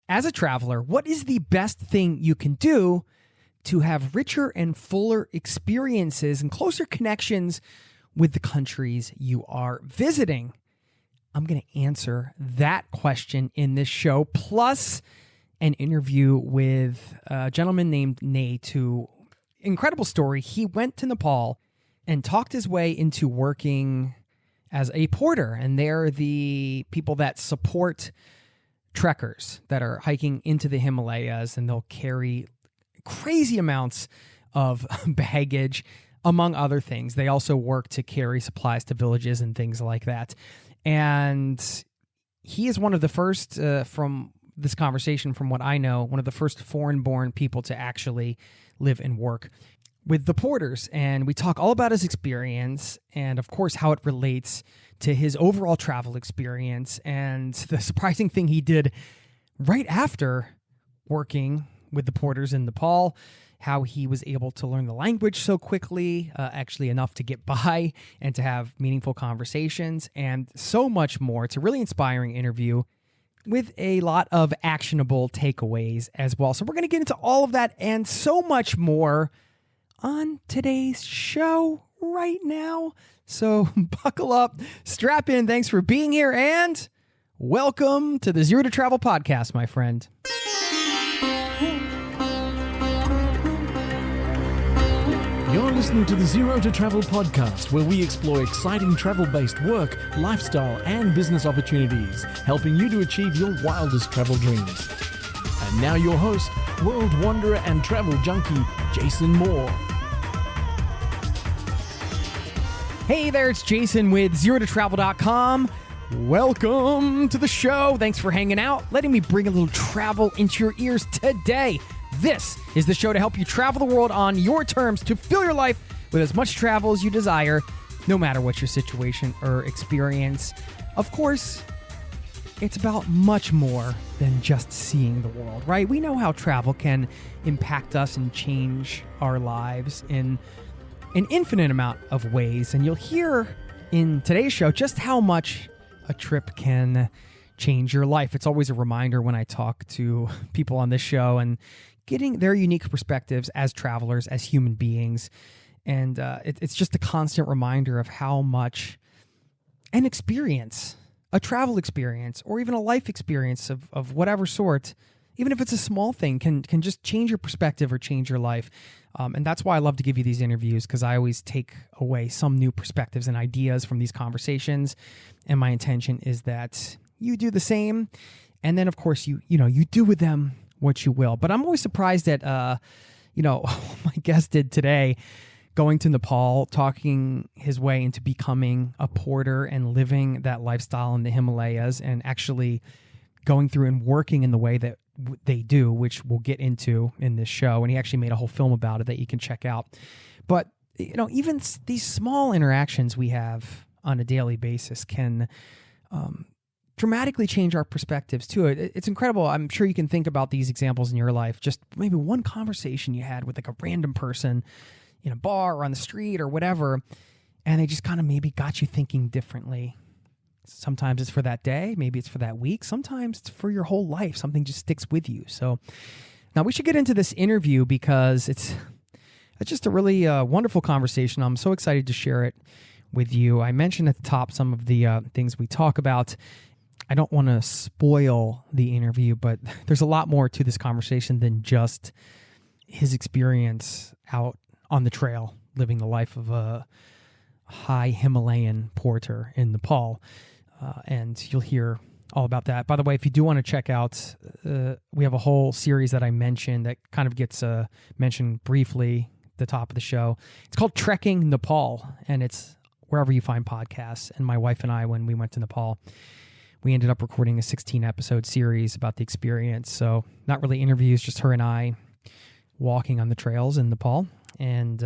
As a traveler, what is the best thing you can do to have richer and fuller experiences and closer connections with the countries you are visiting? I'm going to answer that question in this show, plus an interview with a gentleman named Nate, who, incredible story. He went to Nepal and talked his way into working as a porter, and they're the people that support trekkers that are hiking into the Himalayas, and they'll carry crazy amounts of baggage, among other things. They also work to carry supplies to villages and things like that. And he is one of the first, from this conversation, from what I know, one of the first foreign-born people to actually live and work with the porters. And we talk all about his experience and, of course, how it relates to his overall travel experience, and the surprising thing he did right after working with the porters in Nepal, how he was able to learn the language so quickly, actually enough to get by and to have meaningful conversations, and so much more. It's a really inspiring interview with a lot of actionable takeaways as well. So we're going to get into all of that and so much more on today's show right now. So buckle up, strap in. Thanks for being here, and welcome to the Zero to Travel podcast, my friend. You're listening to the Zero to Travel podcast, where we explore exciting travel-based work, lifestyle, and business opportunities, helping you to achieve your wildest travel dreams. And now your host, world wanderer and travel junkie, Jason Moore. Hey there, it's Jason with ZeroToTravel.com. Welcome to the show. Thanks for hanging out, letting me bring a little travel into your ears today. This is the show to help you travel the world on your terms, to fill your life with as much travel as you desire, no matter what your situation or experience. Of course, it's about much more than just seeing the world, right? We know how travel can impact us and change our lives in an infinite amount of ways, and you'll hear in today's show just how much a trip can change your life. It's always a reminder when I talk to people on this show and getting their unique perspectives as travelers, as human beings, and it's just a constant reminder of how much an experience, a travel experience, or even a life experience of whatever sort, even if it's a small thing, can just change your perspective or change your life. And that's why I love to give you these interviews, because I always take away some new perspectives and ideas from these conversations. And my intention is that you do the same. And then, of course, you do with them what you will. But I'm always surprised at, my guest did today, going to Nepal, talking his way into becoming a porter and living that lifestyle in the Himalayas, and actually going through and working in the way that they do, which we'll get into in this show. And he actually made a whole film about it that you can check out. But, even these small interactions we have on a daily basis can dramatically change our perspectives too. It's incredible. I'm sure you can think about these examples in your life. Just maybe one conversation you had with like a random person in a bar or on the street or whatever, and they just kind of maybe got you thinking differently. Sometimes it's for that day, maybe it's for that week, sometimes it's for your whole life. Something just sticks with you. So now we should get into this interview, because it's just a really wonderful conversation. I'm so excited to share it with you. I mentioned at the top some of the things we talk about. I don't want to spoil the interview, but there's a lot more to this conversation than just his experience out on the trail, living the life of a high Himalayan porter in Nepal. And you'll hear all about that. By the way, if you do want to check out, we have a whole series that I mentioned that kind of gets mentioned briefly at the top of the show. It's called Trekking Nepal, and it's wherever you find podcasts. And my wife and I, when we went to Nepal, we ended up recording a 16-episode series about the experience. So not really interviews, just her and I walking on the trails in Nepal and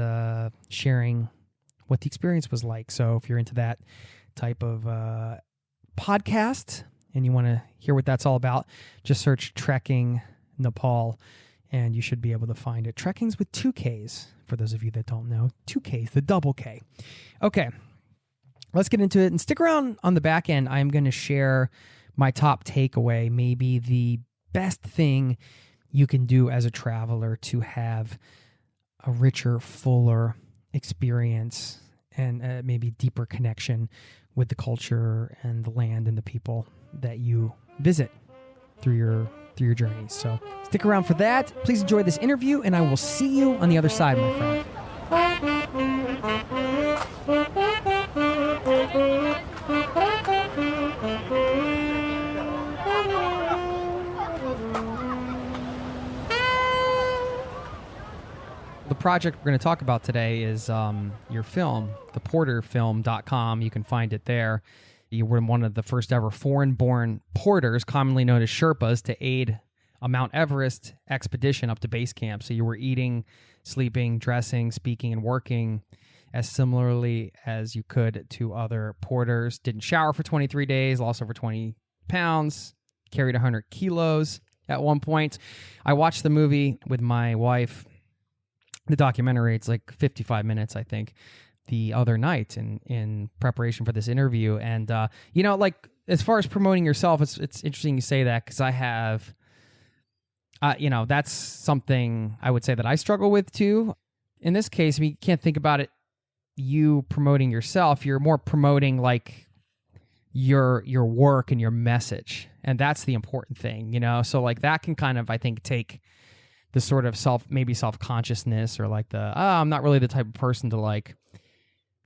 sharing what the experience was like. So if you're into that type of podcast and you want to hear what that's all about, just search Trekking Nepal and you should be able to find it. Trekking's with 2 Ks, for those of you that don't know. 2 Ks, the double K. Okay, let's get into it. And stick around on the back end. I'm going to share my top takeaway, maybe the best thing you can do as a traveler to have a richer, fuller experience and maybe deeper connection with the culture and the land and the people that you visit through your journeys. So stick around for that. Please enjoy this interview, and I will see you on the other side, my friend. The project we're going to talk about today is your film, theporterfilm.com. You can find it there. You were one of the first ever foreign-born porters, commonly known as Sherpas, to aid a Mount Everest expedition up to base camp. So you were eating, sleeping, dressing, speaking, and working as similarly as you could to other porters. Didn't shower for 23 days, lost over 20 pounds, carried 100 kilos at one point. I watched the movie with my wife. The documentary, it's like 55 minutes, I think, the other night in preparation for this interview. And, like as far as promoting yourself, it's interesting you say that, because I have, that's something I would say that I struggle with too. In this case, I mean, you can't think about it, you promoting yourself. You're more promoting like your work and your message. And that's the important thing, So like that can kind of, I think, take the sort of self-consciousness or like I'm not really the type of person to like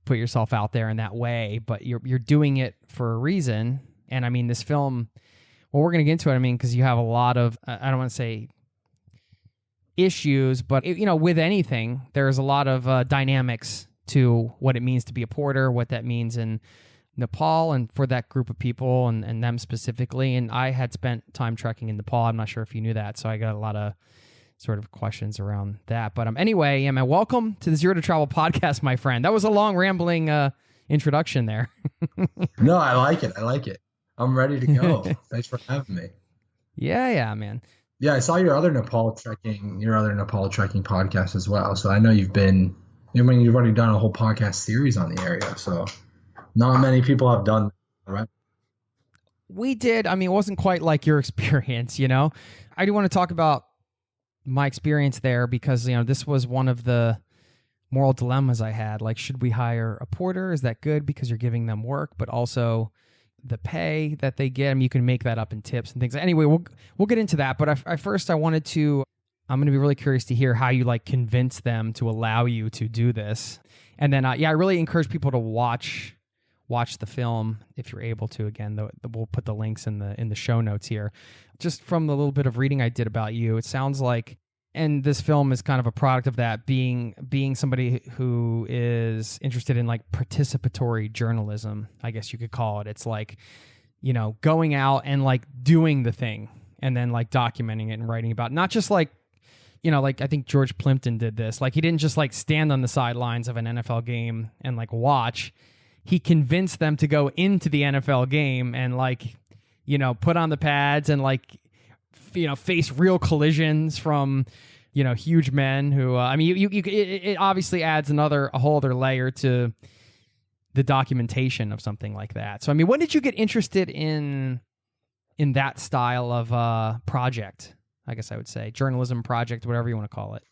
put yourself out there in that way, but you're doing it for a reason. And I mean, this film, well, we're going to get into it. I mean, because you have a lot of, I don't want to say issues, but with anything, there's a lot of dynamics to what it means to be a porter, what that means in Nepal and for that group of people and them specifically. And I had spent time trekking in Nepal. I'm not sure if you knew that. So I got a lot of sort of questions around that. But anyway, man, welcome to the Zero to Travel podcast, my friend. That was a long, rambling introduction there. No, I like it. I'm ready to go. Thanks for having me. Yeah, man. Yeah, I saw your other Nepal trekking podcast as well. So I know you've already done a whole podcast series on the area. So not many people have done that, right? We did. I mean, it wasn't quite like your experience, I do want to talk about my experience there because, this was one of the moral dilemmas I had. Like, should we hire a porter? Is that good because you're giving them work, but also the pay that they get? I mean, you can make that up in tips and things. Anyway, we'll get into that. But I'm going to be really curious to hear how you like convince them to allow you to do this. And then, I really encourage people to watch the film if you're able to. Again, we'll put the links in the show notes here. Just from the little bit of reading I did about you, it sounds like, and this film is kind of a product of that, being somebody who is interested in like participatory journalism, I guess you could call it. It's like, going out and like doing the thing and then like documenting it and writing about it. Not just like, like I think George Plimpton did this. Like he didn't just like stand on the sidelines of an NFL game and like watch. He convinced them to go into the NFL game and like, put on the pads and like, face real collisions from, huge men who, it obviously adds a whole other layer to the documentation of something like that. So, I mean, when did you get interested in that style of project? I guess I would say journalism project, whatever you want to call it.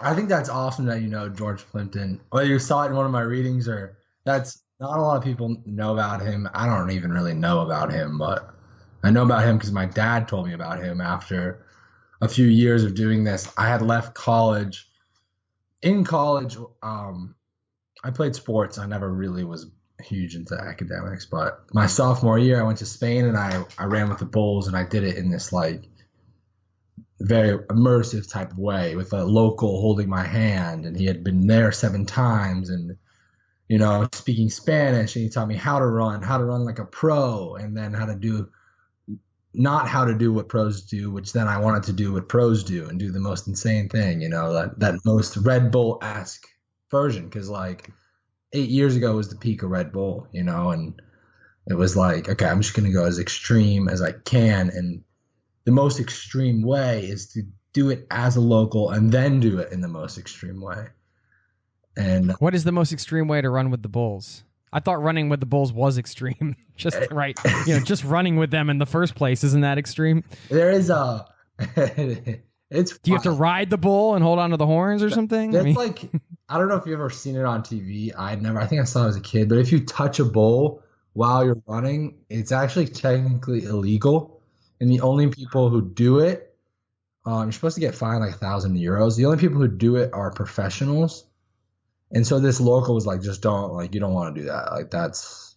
I think that's awesome that George Plimpton, whether you saw it in one of my readings or that's not a lot of people know about him. I don't even really know about him, but I know about him because my dad told me about him after a few years of doing this. I had left college. In college, I played sports. I never really was huge into academics, but my sophomore year, I went to Spain and I ran with the Bulls, and I did it in this like very immersive type of way with a local holding my hand, and he had been there 7 times and speaking Spanish, and he taught me how to run like a pro, and then not how to do what pros do, which then I wanted to do what pros do and do the most insane thing, that most Red Bull-esque version. Because like 8 years ago was the peak of Red Bull, and it was like, okay, I'm just going to go as extreme as I can. And the most extreme way is to do it as a local and then do it in the most extreme way. And what is the most extreme way to run with the Bulls? I thought running with the bulls was extreme. Just right. Just running with them in the first place. Isn't that extreme? There is a. It's. Do you have to ride the bull and hold on to the horns or something? It's like, I don't know if you've ever seen it on TV. I think I saw it as a kid, but if you touch a bull while you're running, it's actually technically illegal. And the only people who do it, you're supposed to get fined like 1,000 euros. The only people who do it are professionals. And so this local was like, just don't, like, you don't want to do that. Like, that's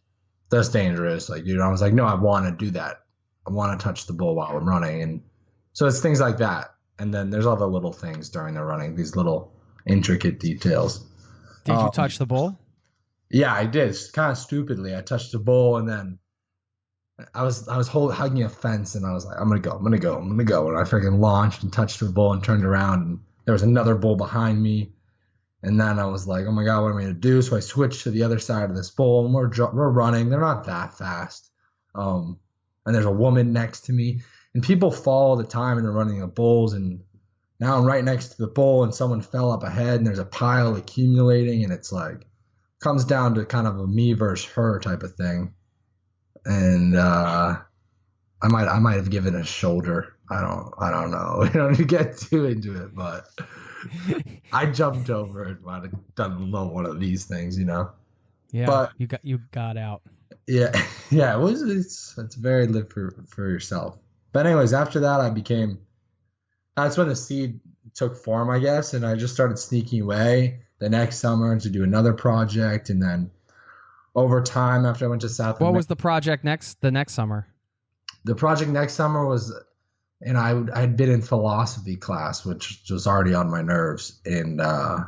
dangerous. Like, I was like, no, I want to do that. I want to touch the bull while I'm running. And so it's things like that. And then there's other little things during the running, these little intricate details. Did you touch the bull? Yeah, I did. Kind of stupidly. I touched the bull, and then I was hugging a fence, and I was like, I'm gonna go. And I freaking launched and touched the bull and turned around, and there was another bull behind me. And then I was like, oh my God, what am I gonna do? So I switched to the other side of this bull, and we're running. They're not that fast. And there's a woman next to me. And people fall all the time and they're running the bulls, and now I'm right next to the bull and someone fell up ahead and there's a pile accumulating, and it's like comes down to kind of a me versus her type of thing. And I might have given a shoulder. I don't know. We don't need to get too into it, but I jumped over it. Might have done a little one of these things, Yeah, but you got out. Yeah. It's very live for yourself. But anyways, after that, that's when the seed took form, I guess. And I just started sneaking away the next summer to do another project. And then over time, after I went to South America. What was the project the next summer? The project next summer was, and I'd been in philosophy class, which was already on my nerves. And I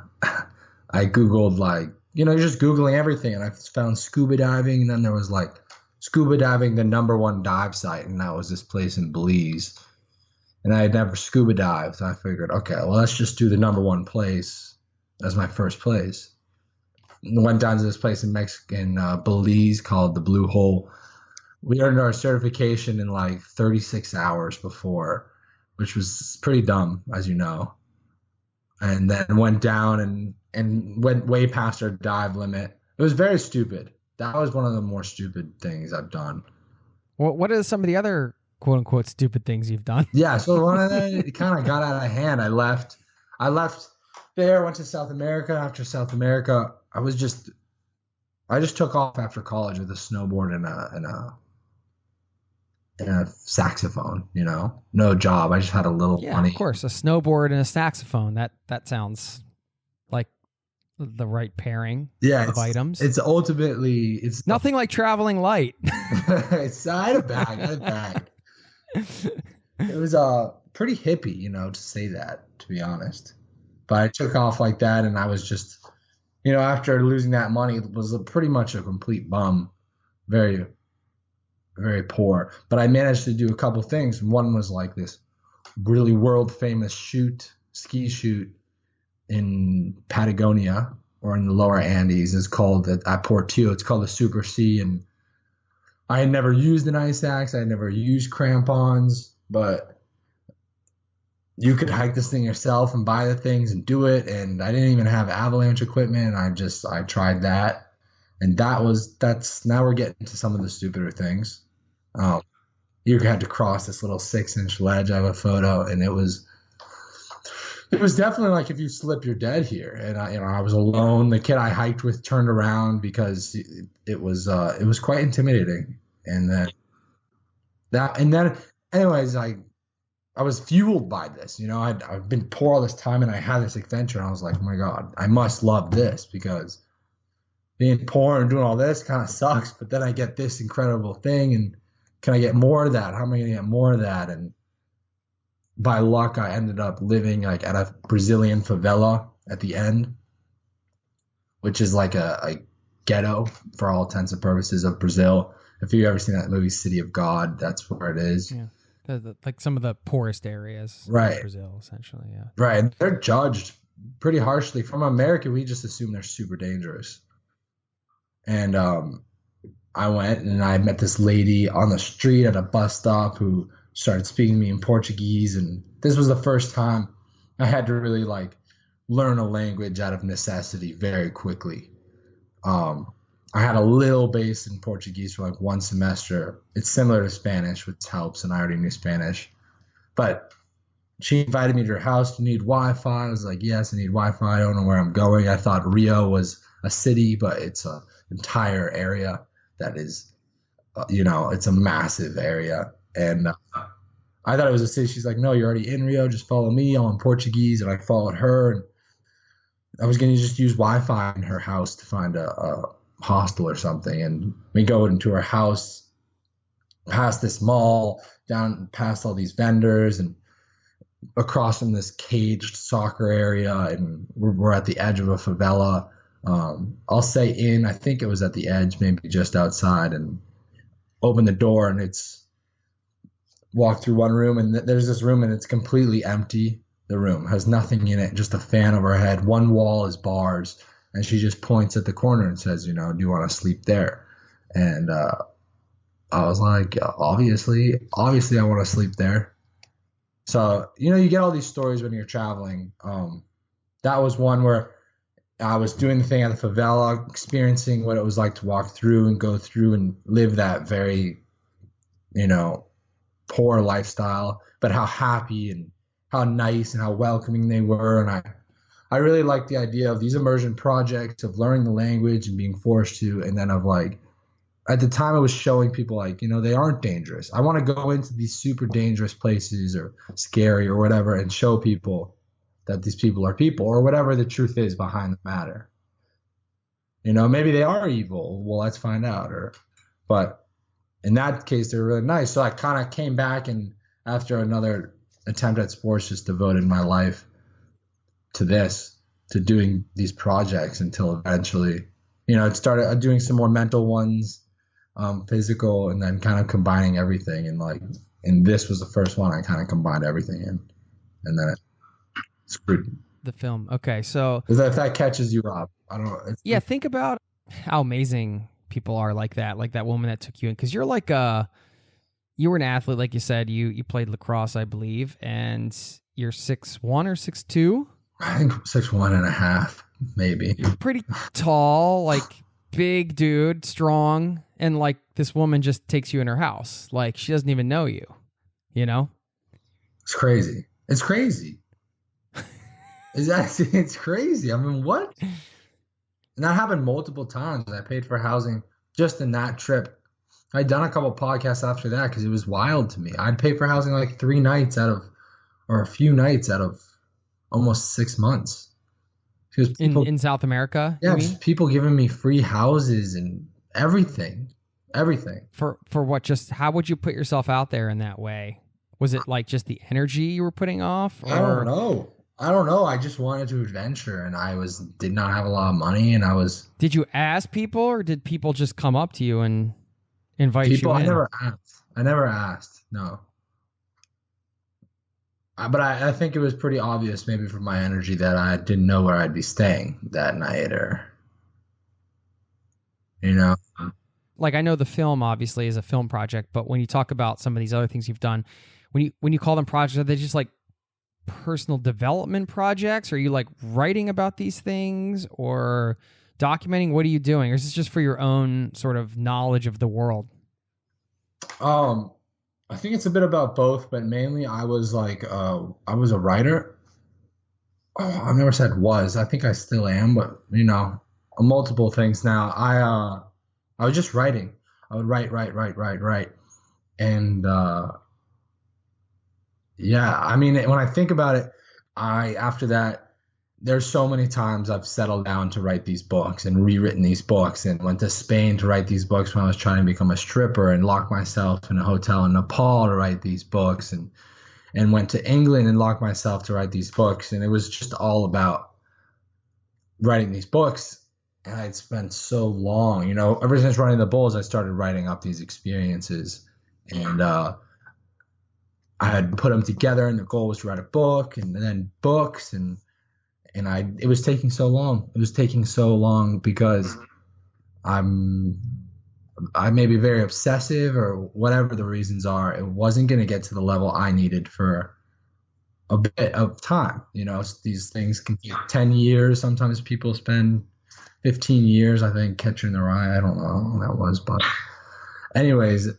Googled, like, just Googling everything. And I found scuba diving. And then there was like, scuba diving, the #1 dive site, and that was this place in Belize. And I had never scuba dived, so I figured, okay, well, let's just do the #1 place as my first place. And went down to this place in Belize called the Blue Hole. We earned our certification in like 36 hours before, which was pretty dumb, as you know. And then went down and went way past our dive limit. It was very stupid. That was one of the more stupid things I've done. What are some of the other quote unquote stupid things you've done? Yeah, so one of them, it kind of got out of hand. I left there, went to South America. After South America, I just took off after college with a snowboard and a saxophone. No job. I just had a little money. Of course, a snowboard and a saxophone. That sounds like the right pairing of items. It's nothing like traveling light. I had a bag. It was pretty hippie, to say that, to be honest. But I took off like that, and I was just, after losing that money, it was pretty much a complete bum. Very, very poor. But I managed to do a couple things. One was like this really world famous ski shoot in Patagonia, or in the lower Andes. It's called at Portillo. It's called the Super C. And I had never used an ice axe. I had never used crampons, but you could hike this thing yourself and buy the things and do it. And I didn't even have avalanche equipment. I tried that. And now we're getting to some of the stupider things. You had to cross this little 6-inch ledge. I have a photo, and it was definitely like, if you slip, you're dead here. And I was alone. The kid I hiked with turned around because it was quite intimidating. And then anyways, I was fueled by this. I've been poor all this time, and I had this adventure, and I was like, oh my God, I must love this, because being poor and doing all this kind of sucks. But then I get this incredible thing, and can I get more of that? How am I going to get more of that? And by luck, I ended up living like at a Brazilian favela at the end, which is like a ghetto for all intents and purposes of Brazil. If you've ever seen that movie City of God, that's where it is. Yeah, like some of the poorest areas of Brazil, essentially. Yeah, right. And they're judged pretty harshly. From America, we just assume they're super dangerous. And I went and I met this lady on the street at a bus stop who started speaking to me in Portuguese, and this was the first time I had to really like learn a language out of necessity very quickly. I had a little base in Portuguese for like one semester. It's similar to Spanish, which helps, and I already knew Spanish. But she invited me to her house. You need Wi-Fi? I was like, yes, I need Wi-Fi. I don't know where I'm going. I thought Rio was a city, but it's an entire area that is, it's a massive area. And I thought it was a city. She's like, no, you're already in Rio. Just follow me. I'm in Portuguese. And I followed her. And I was going to just use Wi-Fi in her house to find a hostel or something. And we go into her house, past this mall, down past all these vendors, and across from this caged soccer area. And we're at the edge of a favela. I'll say I think it was at the edge, maybe just outside, and open the door, and it's walk through one room, and there's this room, and it's completely empty. The room has nothing in it, just a fan over her head. One wall is bars, and she just points at the corner and says, do you want to sleep there? And I was like, obviously I want to sleep there. So, you get all these stories when you're traveling. That was one where I was doing the thing at the favela, experiencing what it was like to walk through and go through and live that very, poor lifestyle, but how happy and how nice and how welcoming they were. And I really liked the idea of these immersion projects, of learning the language and being forced to, and then of like, at the time I was showing people like, they aren't dangerous. I want to go into these super dangerous places or scary or whatever and show people that these people are people, or whatever the truth is behind the matter. Maybe they are evil. Well, let's find out. But in that case, they're really nice. So I kind of came back, and after another attempt at sports, just devoted my life to doing these projects until eventually, it started doing some more mental ones, physical, and then kind of combining everything. And this was the first one I kind of combined everything in, and then screwed. The film. Okay, so if that catches you up, I don't know. Think about how amazing people are like that woman that took you in, because you're like you were an athlete, like you said. You played lacrosse, I believe, and you're 6'1" or 6'2". I think 6'1.5", maybe. You're pretty tall, like big dude, strong, and like this woman just takes you in her house, like she doesn't even know you. It's crazy. It's crazy. It's crazy. I mean, what? And that happened multiple times. I paid for housing just in that trip. I'd done a couple podcasts after that because it was wild to me. I'd pay for housing like a few nights out of almost 6 months. In South America? Yeah, people giving me free houses and everything. For what? Just how would you put yourself out there in that way? Was it like just the energy you were putting off? Or? I don't know. I just wanted to adventure, and did not have a lot of money, and I was. Did you ask people, or did people just come up to you and invite you in? I never asked. No. But I think it was pretty obvious, maybe from my energy, that I didn't know where I'd be staying that night, or. Like, I know the film obviously is a film project, but when you talk about some of these other things you've done, when you call them projects, are they just like personal development projects? Are you like writing about these things or documenting? What are you doing? Or is this just for your own sort of knowledge of the world? I think it's a bit about both, but mainly I was I was a writer. I never said was. I think I still am, but multiple things now. I was just writing. I would write. And yeah, I mean, when I think about it, after that, there's so many times I've settled down to write these books and rewritten these books, and went to Spain to write these books when I was trying to become a stripper, and locked myself in a hotel in Nepal to write these books, and went to England and locked myself to write these books. And it was just all about writing these books. And I'd spent so long, ever since running the Bulls, I started writing up these experiences, and I had put them together, and the goal was to write a book, and then books, and it was taking so long. It was taking so long because I may be very obsessive, or whatever the reasons are. It wasn't going to get to the level I needed for a bit of time. These things can take 10 years. Sometimes people spend 15 years, I think, Catcher in the Rye. I don't know when that was, but anyways,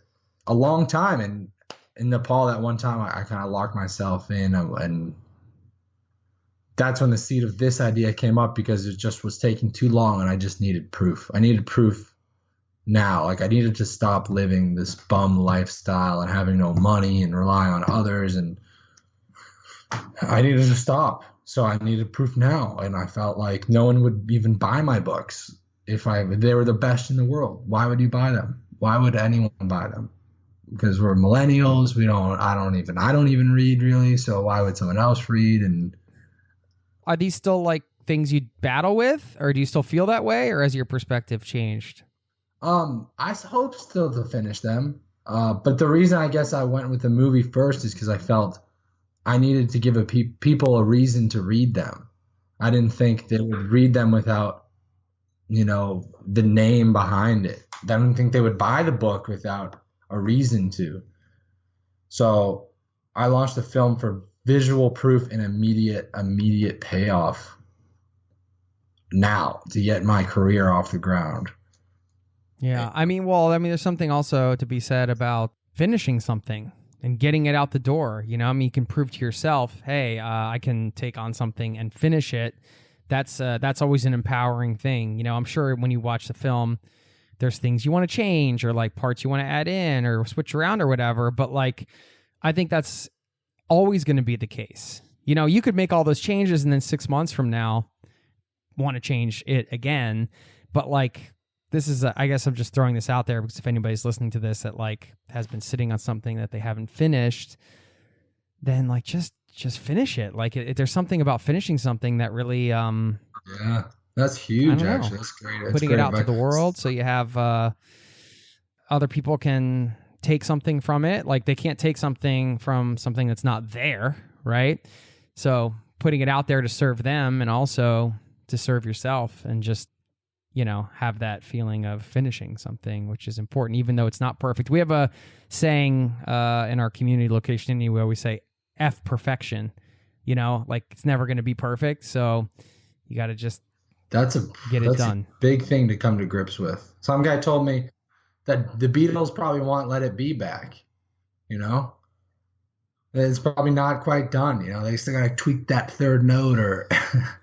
a long time. And in Nepal, that one time, I kind of locked myself in, and that's when the seed of this idea came up, because it just was taking too long, and I just needed proof. I needed proof now. Like, I needed to stop living this bum lifestyle and having no money and relying on others, and I needed to stop. So I needed proof now, and I felt like no one would even buy my books if they were the best in the world. Why would you buy them? Why would anyone buy them? Because we're millennials. I don't even read really. So why would someone else read? And are these still like things you battle with, or do you still feel that way, or has your perspective changed? I hope still to finish them. But the reason I guess I went with the movie first is because I felt I needed to give people a reason to read them. I didn't think they would read them without, the name behind it. I didn't think they would buy the book without a reason to. So I launched the film for visual proof and immediate payoff now to get my career off the ground. Yeah. There's something also to be said about finishing something and getting it out the door. You can prove to yourself, hey, I can take on something and finish it. That's always an empowering thing. I'm sure when you watch the film, there's things you want to change, or like parts you want to add in or switch around or whatever. But like, I think that's always going to be the case. You could make all those changes and then 6 months from now want to change it again. But like, this is, I guess I'm just throwing this out there because if anybody's listening to this that like has been sitting on something that they haven't finished, then like just finish it. Like there's something about finishing something that really, yeah, that's huge. Actually, that's great. Putting it out to the world so you have other people can take something from it. Like they can't take something from something that's not there, right? So putting it out there to serve them and also to serve yourself, and just have that feeling of finishing something, which is important, even though it's not perfect. We have a saying in our community location anyway, we say F perfection, like it's never going to be perfect. So you got to just get it done. A big thing to come to grips with. Some guy told me that the Beatles probably want Let It Be back, it's probably not quite done. They still got to tweak that third note or.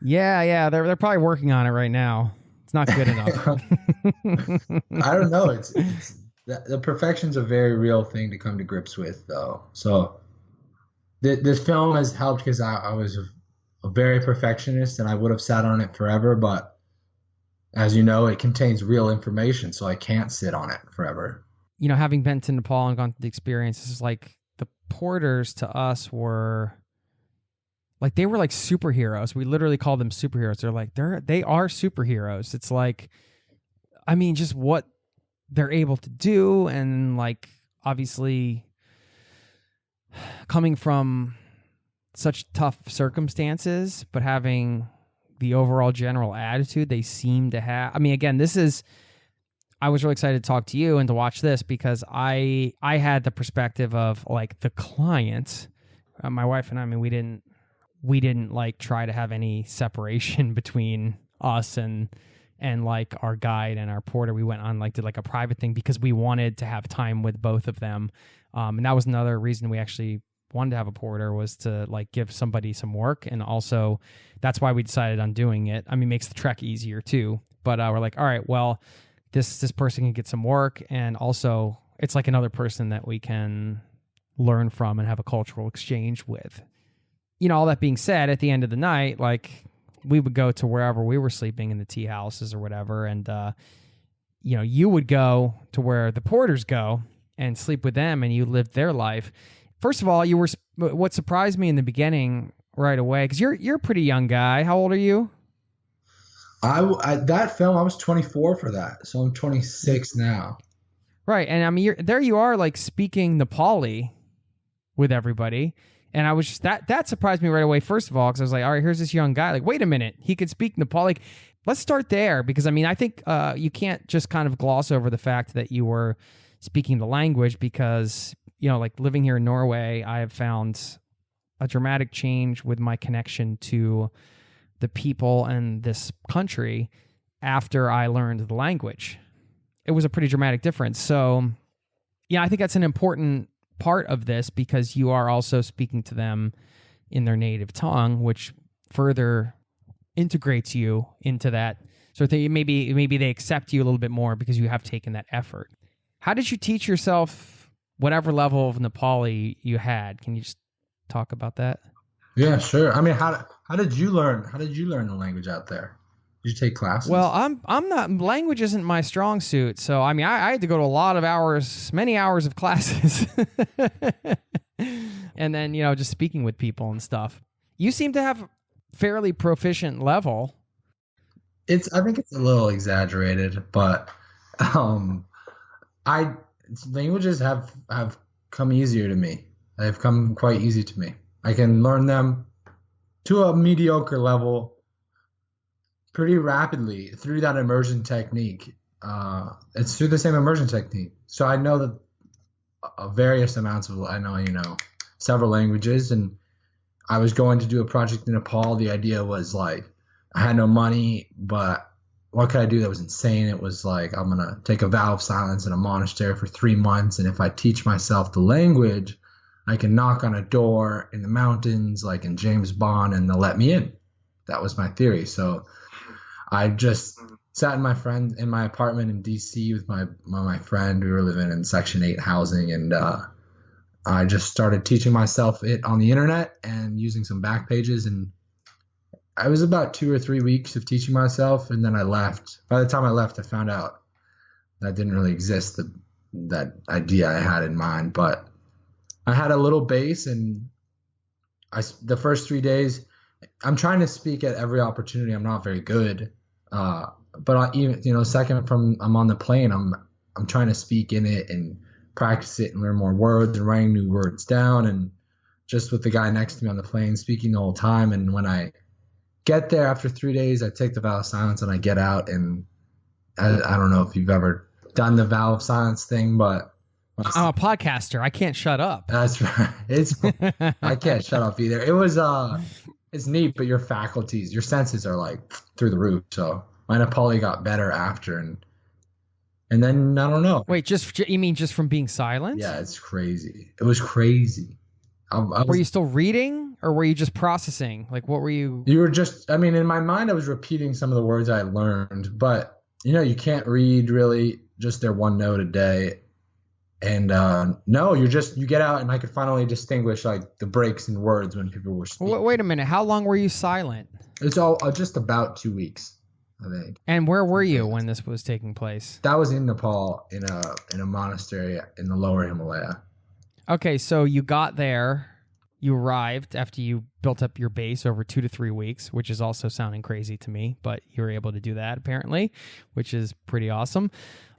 Yeah. They're probably working on it right now. It's not good enough. I don't know. It's the perfection's a very real thing to come to grips with, though. So this film has helped because I was a very perfectionist, and I would have sat on it forever. But as you know, it contains real information, so I can't sit on it forever. Having been to Nepal and gone through the experience, this is like the porters to us were. Like they were like superheroes. We literally call them superheroes. They are superheroes. It's like, just what they're able to do. And like, obviously coming from such tough circumstances, but having the overall general attitude they seem to have. Again, I was really excited to talk to you and to watch this because I had the perspective of like the client, my wife and I, we didn't like try to have any separation between us and like our guide and our porter. We went on did like a private thing because we wanted to have time with both of them. And that was another reason we actually wanted to have a porter, was to like give somebody some work. And also that's why we decided on doing it. It makes the trek easier too, but we're like, all right, well, this person can get some work. And also it's like another person that we can learn from and have a cultural exchange with. All that being said, at the end of the night, like we would go to wherever we were sleeping in the tea houses or whatever. And, you would go to where the porters go and sleep with them, and you lived their life. First of all, what surprised me in the beginning right away, because you're a pretty young guy. How old are you? That film, I was 24 for that. So I'm 26 now. Right. And you are like speaking Nepali with everybody. And I was just, that surprised me right away, first of all, because I was like, all right, here's this young guy. Like, wait a minute, he could speak Nepali. Like, let's start there, because I think you can't just kind of gloss over the fact that you were speaking the language, because, like living here in Norway, I have found a dramatic change with my connection to the people and this country. after I learned the language. It was a pretty dramatic difference. So, yeah, I think that's an important part of this because you are also speaking to them in their native tongue, which further integrates you into that. So maybe they accept you a little bit more because you have taken that effort. How did you teach yourself whatever level of Nepali you had? Can you just talk about that? Yeah, sure. I mean, how did you learn? How did you learn the language out there? Did you take classes? Well, I'm not. Language isn't my strong suit, so I mean, I had to go to a lot of hours, many hours of classes, and then just speaking with people and stuff. You seem to have fairly proficient level. I think it's a little exaggerated, but languages have come easier to me. They've come quite easy to me. I can learn them to a mediocre level pretty rapidly through that immersion technique. It's through the same immersion technique. So I know that I know several languages, and I was going to do a project in Nepal. The idea was like, I had no money, but what could I do that was insane? It was like, I'm going to take a vow of silence in a monastery for 3 months. And if I teach myself the language, I can knock on a door in the mountains, like in James Bond, and they'll let me in. That was my theory. So I just sat in my apartment in DC with my friend. We were living in Section 8 housing, and I just started teaching myself it on the internet and using some back pages. And I was about 2 or 3 weeks of teaching myself, and then I left. By the time I left, I found out that didn't really exist, that idea I had in mind. But I had a little base, and the first 3 days, I'm trying to speak at every opportunity. I'm not very good, but second from I'm on the plane, I'm trying to speak in it and practice it and learn more words and writing new words down, and just with the guy next to me on the plane speaking the whole time. And when I get there after 3 days, I take the vow of silence and I get out, and I don't know if you've ever done the vow of silence thing, but I'm a podcaster. I can't shut up. That's right. I can't shut up either. It was it's neat, but your faculties, your senses are like through the roof. So my Nepali got better after, and then I don't know. Wait, you mean just from being silent? Yeah, it's crazy. It was crazy. Were you still reading, or were you just processing? Like, what were you? You were just. I mean, in my mind, I was repeating some of the words I learned, but you can't read really just their one note a day. And no, you get out, and I could finally distinguish like the breaks in words when people were speaking. Wait a minute. How long were you silent? It's all just about 2 weeks, I think. And where were you when this was taking place? That was in Nepal, in a monastery in the lower Himalaya. Okay, so you got there. You arrived after you built up your base over 2 to 3 weeks, which is also sounding crazy to me, but you were able to do that apparently, which is pretty awesome.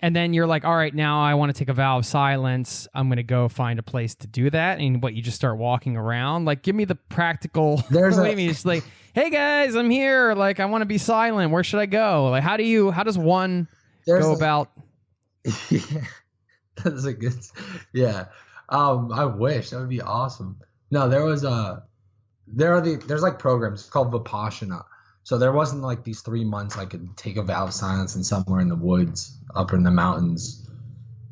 And then you're like, all right, now I want to take a vow of silence. I'm going to go find a place to do that. And you just start walking around. Like, give me the practical. It's like, hey guys, I'm here. Like, I want to be silent. Where should I go? Like, how does one go about? Yeah, that's a good. Yeah. I wish that would be awesome. No, there's like programs called Vipassana. So there wasn't like these 3 months I could take a vow of silence in somewhere in the woods, up in the mountains.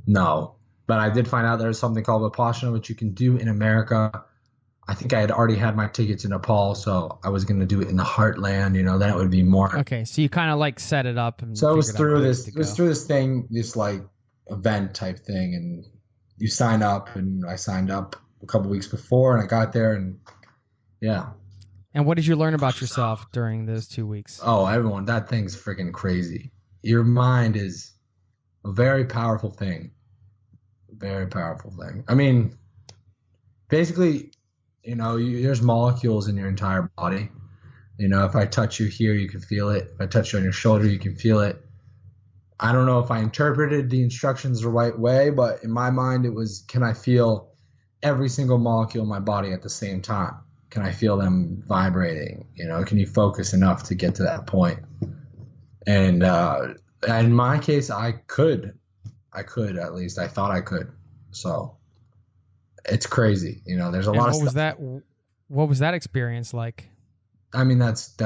No, but I did find out there's something called Vipassana, which you can do in America. I think I had already had my ticket to Nepal, so I was going to do it in the heartland. Then it would be more. Okay, so you kind of like set it up. And so it was through this like event type thing, and you sign up, and I signed up a couple weeks before, and I got there, and yeah. And what did you learn about yourself during those 2 weeks? Oh, everyone, that thing's freaking crazy. Your mind is a very powerful thing. Very powerful thing. I mean, basically, there's molecules in your entire body. If I touch you here, you can feel it. If I touch you on your shoulder, you can feel it. I don't know if I interpreted the instructions the right way, but in my mind, it was, can I feel every single molecule in my body at the same time? Can I feel them vibrating? Can you focus enough to get to that point? And in my case, I could at least. I thought I could. So it's crazy. There's a lot of stuff. What was that experience like? I mean, that's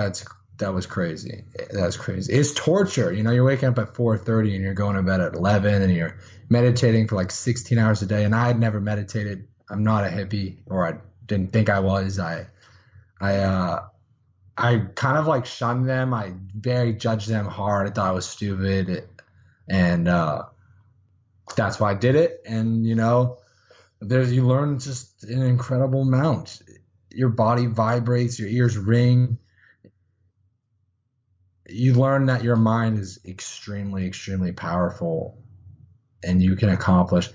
That was crazy. That was crazy. It's torture. You know, you're waking up at 4:30 and you're going to bed at 11 and you're meditating for like 16 hours a day. And I had never meditated. I'm not a hippie, or I didn't think I was. I kind of like shunned them. I very judged them hard. I thought I was stupid. And that's why I did it. And, you know, you learn just an incredible amount. Your body vibrates, your ears ring. You learn that your mind is extremely, extremely powerful, and you can accomplish.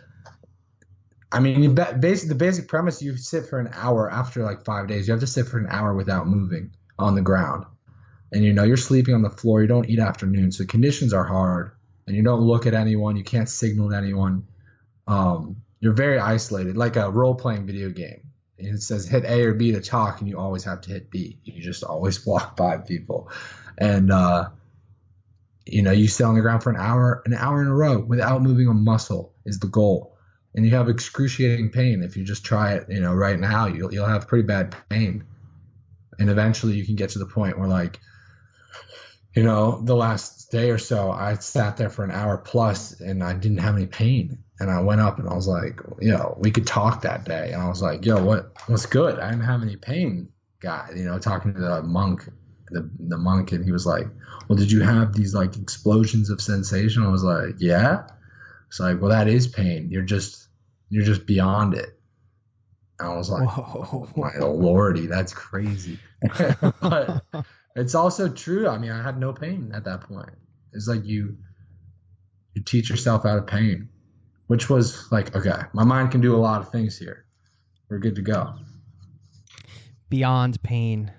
I mean, the basic premise, you sit for an hour after like 5 days. You have to sit for an hour without moving on the ground. And, you know, you're sleeping on the floor. You don't eat after noon. So conditions are hard, and you don't look at anyone. You can't signal to anyone. You're very isolated, like a role-playing video game. And it says hit A or B to talk, and you always have to hit B. You just always walk by people. And, you know, you sit on the ground for an hour in a row without moving a muscle is the goal. And you have excruciating pain. If you just try it, you know, right now, you'll have pretty bad pain. And eventually you can get to the point where, like, you know, the last day or so, I sat there for an hour plus and I didn't have any pain. And I went up and I was like, yo, we could talk that day. And I was like, yo, what's good? I didn't have any pain, guy. You know, talking to the monk. The monk, and he was like, well, did you have these like explosions of sensation? I was like, yeah. It's like, well, that is pain. You're just beyond it. And I was like, oh, my lordy, that's crazy. But it's also true. I mean, I had no pain at that point. It's like you teach yourself out of pain, which was like, okay, my mind can do a lot of things here. We're good to go. Beyond pain.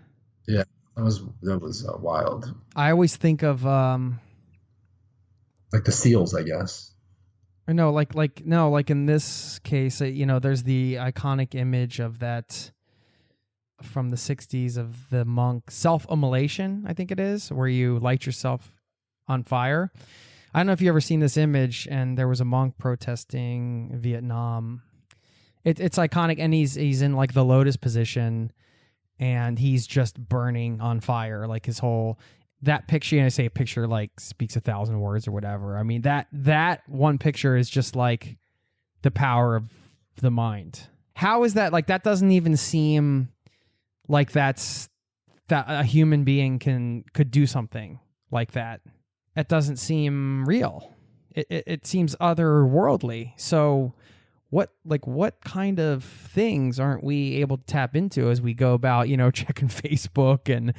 Yeah. That was wild. I always think of like the SEALs, I guess. No, like in this case, you know, there's the iconic image of that from the 60s of the monk self-immolation, I think it is, where you light yourself on fire. I don't know if you ever seen this image, and there was a monk protesting Vietnam. It's iconic, and he's in like the lotus position. And he's just burning on fire, like his whole, that picture, and I say a picture like speaks 1,000 words or whatever. I mean, that one picture is just like the power of the mind. How is that? Like, that doesn't even seem like that a human being could do something like that. That doesn't seem real. It seems otherworldly. So what kind of things aren't we able to tap into as we go about, you know, checking Facebook and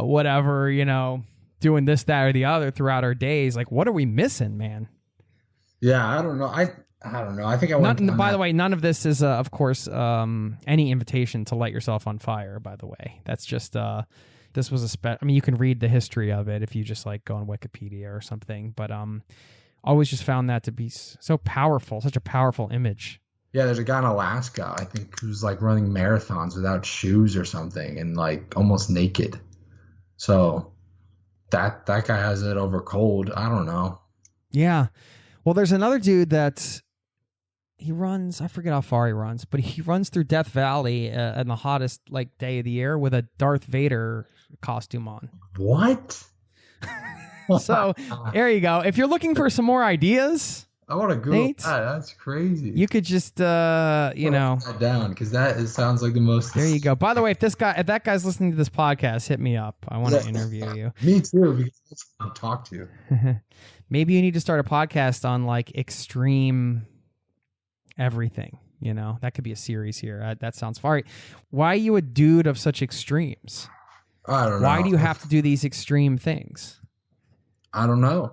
whatever, you know, doing this, that, or the other throughout our days? Like, what are we missing, man? Yeah, I don't know. I don't know. I think I went. By the way, none of this is, of course, any invitation to light yourself on fire. By the way, that's just this was I mean, you can read the history of it if you just like go on Wikipedia or something. But always just found that to be so powerful, such a powerful image. Yeah, there's a guy in Alaska, I think, who's like running marathons without shoes or something and like almost naked. So that guy has it over cold. I don't know. Yeah. Well, there's another dude that he runs, I forget how far he runs, but he runs through Death Valley on the hottest like day of the year with a Darth Vader costume on. What? So there you go. If you're looking for some more ideas, I want to Google that. That's crazy. You could just, you know, write that down, because it sounds like the most. There you go. By the way, if that guy's listening to this podcast, hit me up. I want to interview you. Me too, because that's what I talk to. Maybe you need to start a podcast on like extreme everything. You know, that could be a series here. That sounds far. Why are you a dude of such extremes? I don't know. Why do you have to do these extreme things? I don't know.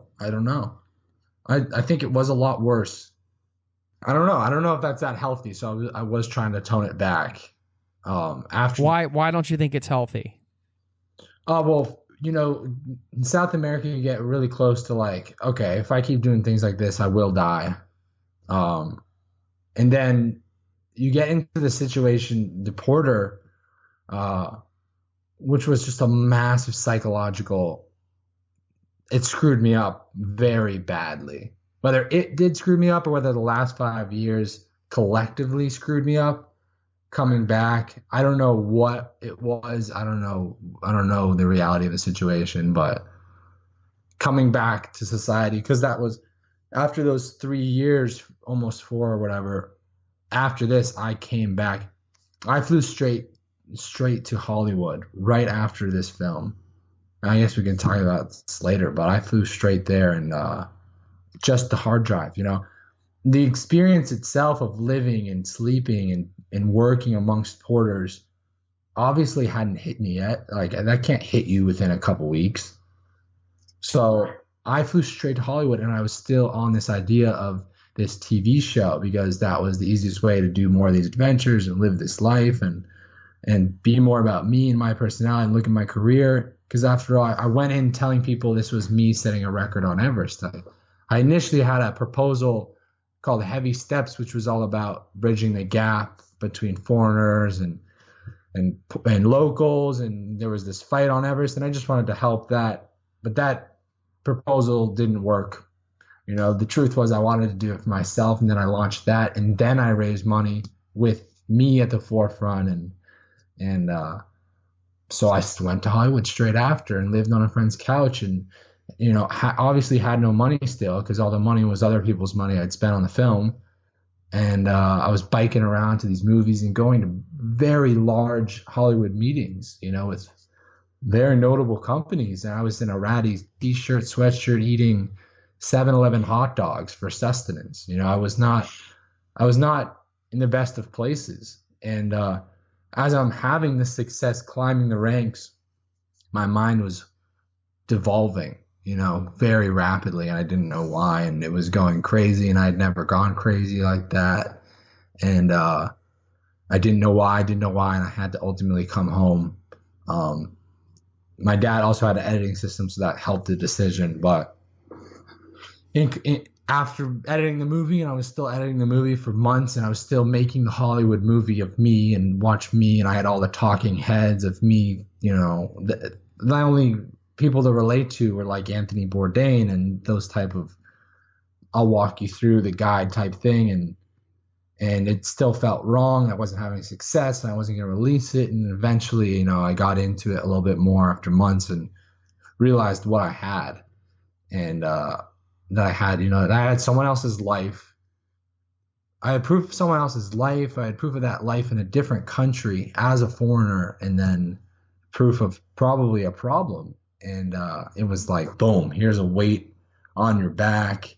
I think it was a lot worse. I don't know if that's that healthy. So I was trying to tone it back. After why don't you think it's healthy? Well, you know, in South America, you get really close to like, okay, if I keep doing things like this, I will die. And then you get into the situation, the porter, which was just a massive psychological. It screwed me up very badly. Whether it did screw me up or whether the last 5 years collectively screwed me up, coming back. I don't know what it was. I don't know the reality of the situation, but coming back to society, because that was after those 3 years, almost four or whatever. After this, I came back. I flew straight to Hollywood right after this film. I guess we can talk about this later, but I flew straight there, and just the hard drive, the experience itself of living and sleeping and working amongst porters obviously hadn't hit me yet. Like, that can't hit you within a couple weeks. So I flew straight to Hollywood, and I was still on this idea of this TV show because that was the easiest way to do more of these adventures and live this life and be more about me and my personality and look at my career. Because after all, I went in telling people this was me setting a record on Everest. I initially had a proposal called Heavy Steps, which was all about bridging the gap between foreigners and locals. And there was this fight on Everest, and I just wanted to help that. But that proposal didn't work. The truth was I wanted to do it for myself, and then I launched that, and then I raised money with me at the forefront, and so I went to Hollywood straight after and lived on a friend's couch, and obviously had no money still because all the money was other people's money I'd spent on the film, and I was biking around to these movies and going to very large Hollywood meetings, with very notable companies, and I was in a ratty t-shirt, sweatshirt, eating 7-Eleven hot dogs for sustenance. I was not in the best of places. And as I'm having this success climbing the ranks, my mind was devolving, very rapidly. And I didn't know why. And it was going crazy, and I had never gone crazy like that. And I didn't know why. And I had to ultimately come home. My dad also had an editing system, so that helped the decision. But after editing the movie, and I was still editing the movie for months, and I was still making the Hollywood movie of me and watch me, and I had all the talking heads of me, the only people to relate to were like Anthony Bourdain and those type of I'll walk you through the guide type thing, and it still felt wrong. I wasn't having success, and I wasn't going to release it, and eventually, I got into it a little bit more after months and realized what I had, and that I had, that I had someone else's life. I had proof of someone else's life. I had proof of that life in a different country as a foreigner, and then proof of probably a problem. And it was like, boom, here's a weight on your back.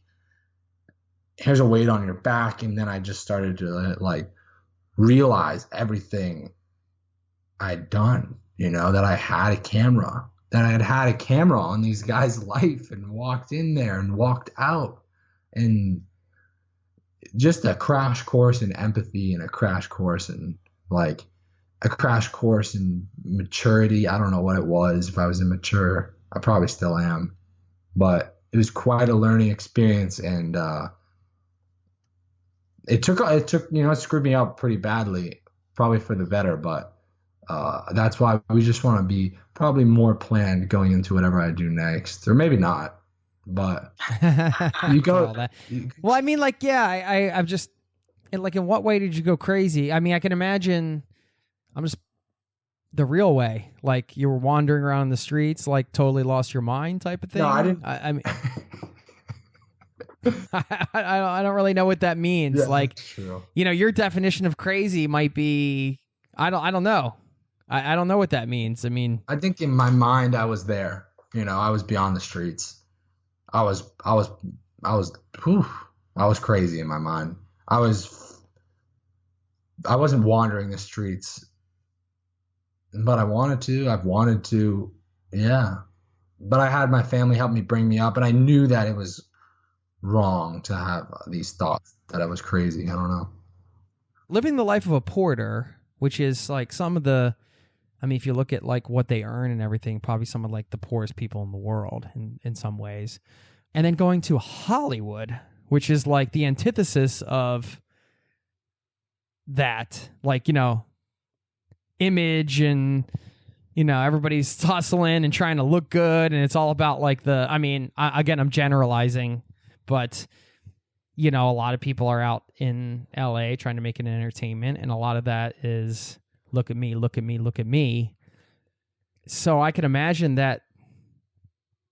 And then I just started to realize everything I'd done, that I had a camera. That I had a camera on these guys' life and walked in there and walked out, and just a crash course in empathy and a crash course in maturity. I don't know what it was. If I was immature, I probably still am, but it was quite a learning experience, and it screwed me up pretty badly, probably for the better, but that's why we just want to be probably more planned going into whatever I do next, or maybe not, but you go. Well, I mean, I'm just in what way did you go crazy? I mean, I can imagine I'm just the real way, like you were wandering around the streets, like totally lost your mind type of thing. No, I didn't. I mean, I don't really know what that means. Yeah, true. Your definition of crazy might be, I don't know. I don't know what that means. I mean, I think in my mind I was there. I was beyond the streets. I was crazy in my mind. I wasn't wandering the streets, but I wanted to. I've wanted to, yeah. But I had my family help me bring me up, and I knew that it was wrong to have these thoughts that I was crazy. I don't know. Living the life of a porter, which is some of the, if you look at what they earn and everything, probably some of the poorest people in the world in some ways. And then going to Hollywood, which is the antithesis of that, image and, everybody's hustling and trying to look good. And it's all about again, I'm generalizing, but you know, a lot of people are out in LA trying to make it an entertainment, and a lot of that is look at me, look at me, look at me. So I can imagine that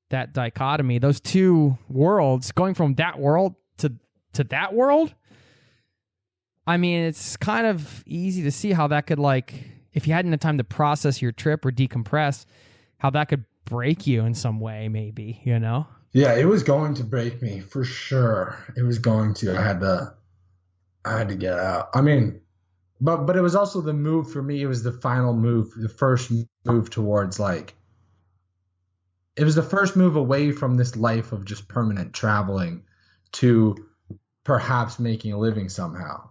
dichotomy, those two worlds, going from that world to that world. I mean, it's kind of easy to see how that could, like, if you hadn't had time to process your trip or decompress, how that could break you in some way, maybe, you know? Yeah, it was going to break me for sure. It was going to. I had to get out. I mean, but it was also the move for me. It was the final move, the first move towards, like, it was the first move away from this life of just permanent traveling to perhaps making a living somehow.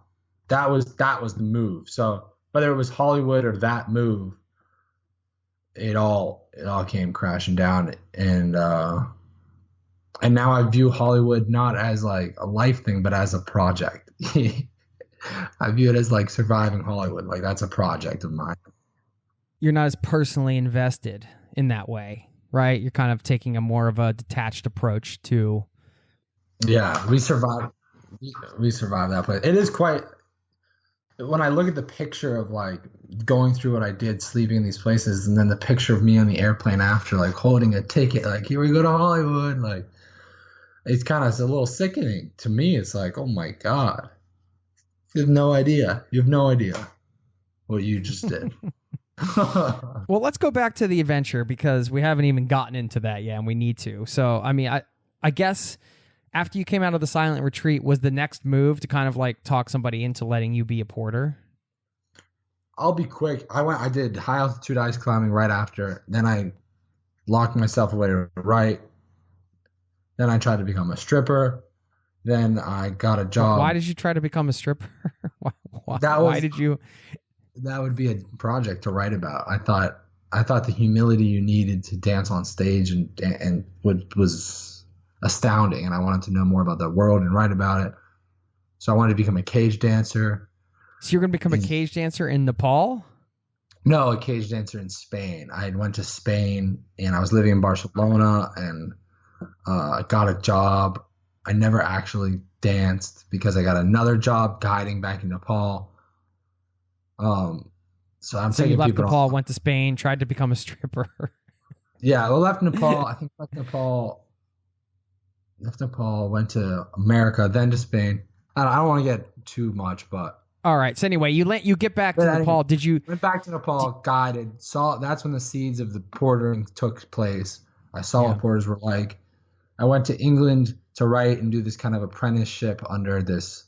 That was the move. So whether it was Hollywood or that move, it all came crashing down. And now I view Hollywood not as like a life thing, but as a project. I view it as like surviving Hollywood. Like, that's a project of mine. You're not as personally invested in that way, right? You're kind of taking a more of a detached approach to. Yeah, we survived that place. It is quite, when I look at the picture of like going through what I did, sleeping in these places, and then the picture of me on the airplane after, like holding a ticket, like, here we go to Hollywood, like, it's kind of a little sickening to me. It's like, oh my God, you have no idea what you just did. Well, let's go back to the adventure, because we haven't even gotten into that yet, and we need to. So, I mean, I guess after you came out of the silent retreat, was the next move to kind of like talk somebody into letting you be a porter? I'll be quick. I did high altitude ice climbing right after. Then I locked myself away to write. Then I tried to become a stripper. Then I got a job. Why did you try to become a stripper? Why did you? That would be a project to write about. I thought the humility you needed to dance on stage and was astounding, and I wanted to know more about the world and write about it. So I wanted to become a cage dancer. So you're going to become a cage dancer in Nepal? No, a cage dancer in Spain. I went to Spain, and I was living in Barcelona, and I got a job. I never actually danced because I got another job guiding back in Nepal. So you left Nepal, went to Spain, tried to become a stripper. Yeah, I left Nepal. I think left Nepal, went to America, then to Spain. I don't want to get too much, but all right. So anyway, you get back to Nepal. Did you went back to Nepal? Guided. That's when the seeds of the portering took place. I saw what porters were like. I went to England to write and do this kind of apprenticeship under this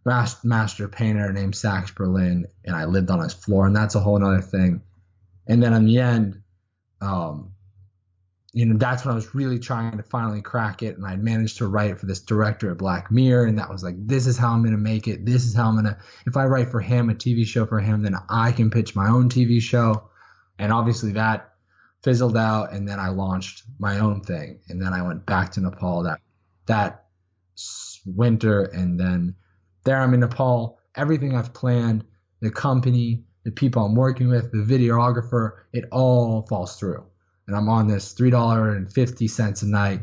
master painter named Sax Berlin, and I lived on his floor, and that's a whole other thing. And then in the end, that's when I was really trying to finally crack it, and I managed to write for this director at Black Mirror, and that was like, this is how I'm going to make it. This is how I'm going to, if I write for him, a TV show for him, then I can pitch my own TV show. And obviously that fizzled out, and then I launched my own thing, and then I went back to Nepal that winter, and then there I'm in Nepal. Everything I've planned, the company, the people I'm working with, the videographer, it all falls through. And I'm on this $3.50 a night,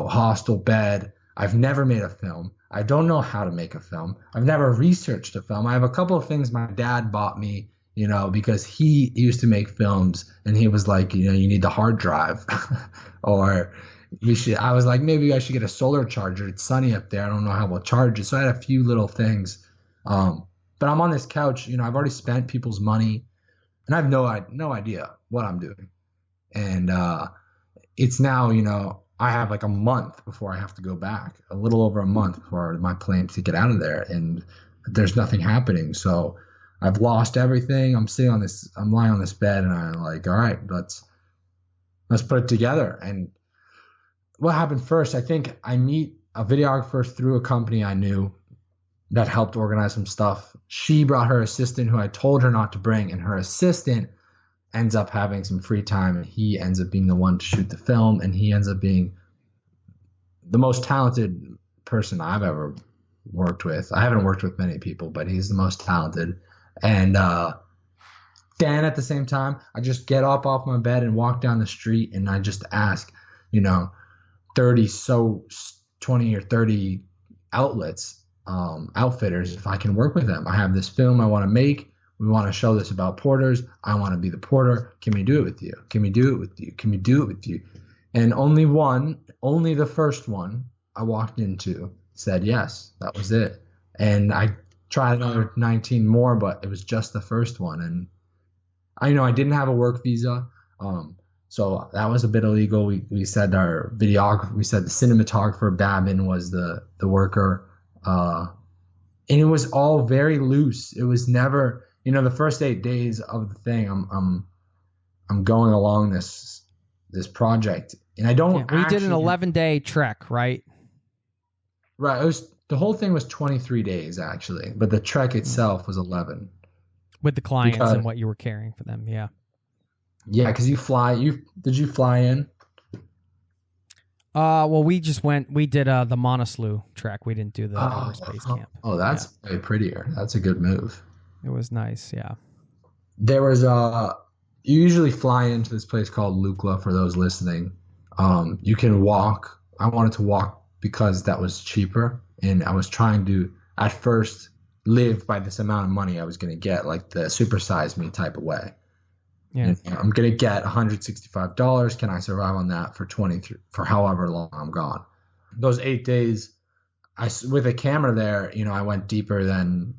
hostel bed. I've never made a film. I don't know how to make a film. I've never researched a film. I have a couple of things my dad bought me, because he used to make films, and he was like, you need the hard drive or I was like, maybe I should get a solar charger. It's sunny up there. I don't know how we'll charge it. So I had a few little things. But I'm on this couch, I've already spent people's money, and I have no idea what I'm doing. And it's now, I have like a month before I have to go back, a little over a month before my plane to get out of there, and there's nothing happening. So I've lost everything. I'm lying on this bed, and I'm like, all right, let's put it together. And what happened first, I think I meet a videographer through a company I knew that helped organize some stuff. She brought her assistant, who I told her not to bring, and her assistant ends up having some free time, and he ends up being the one to shoot the film, and he ends up being the most talented person I've ever worked with. I haven't worked with many people, but he's the most talented. And then at the same time, I just get up off my bed and walk down the street, and I just ask, 20 or 30 outlets, outfitters, if I can work with them. I have this film I want to make. We want to show this about porters. I want to be the porter. Can we do it with you? Can we do it with you? Can we do it with you? And only the first one I walked into said yes. That was it. And I tried another 19 more, but it was just the first one. And I didn't have a work visa. So that was a bit illegal. We said our videographer, we said the cinematographer, Babin, was the worker. And it was all very loose. It was never, the first 8 days of the thing, I'm going along this project, and I don't. We did an 11-day trek, right? Right. The whole thing was 23 days actually, but the trek itself was 11. With the clients and what you were carrying for them, yeah. Yeah, because did you fly in? Well, we just went. We did the Manaslu trek. We didn't do the Everest Base Camp. Oh, that's way prettier. That's a good move. It was nice, yeah. There was you usually fly into this place called Lukla for those listening. You can walk. I wanted to walk because that was cheaper, and I was trying to at first live by this amount of money I was going to get, like the supersize me type of way. Yeah. I'm going to get $165. Can I survive on that for however long I'm gone? Those 8 days, with a camera there, I went deeper than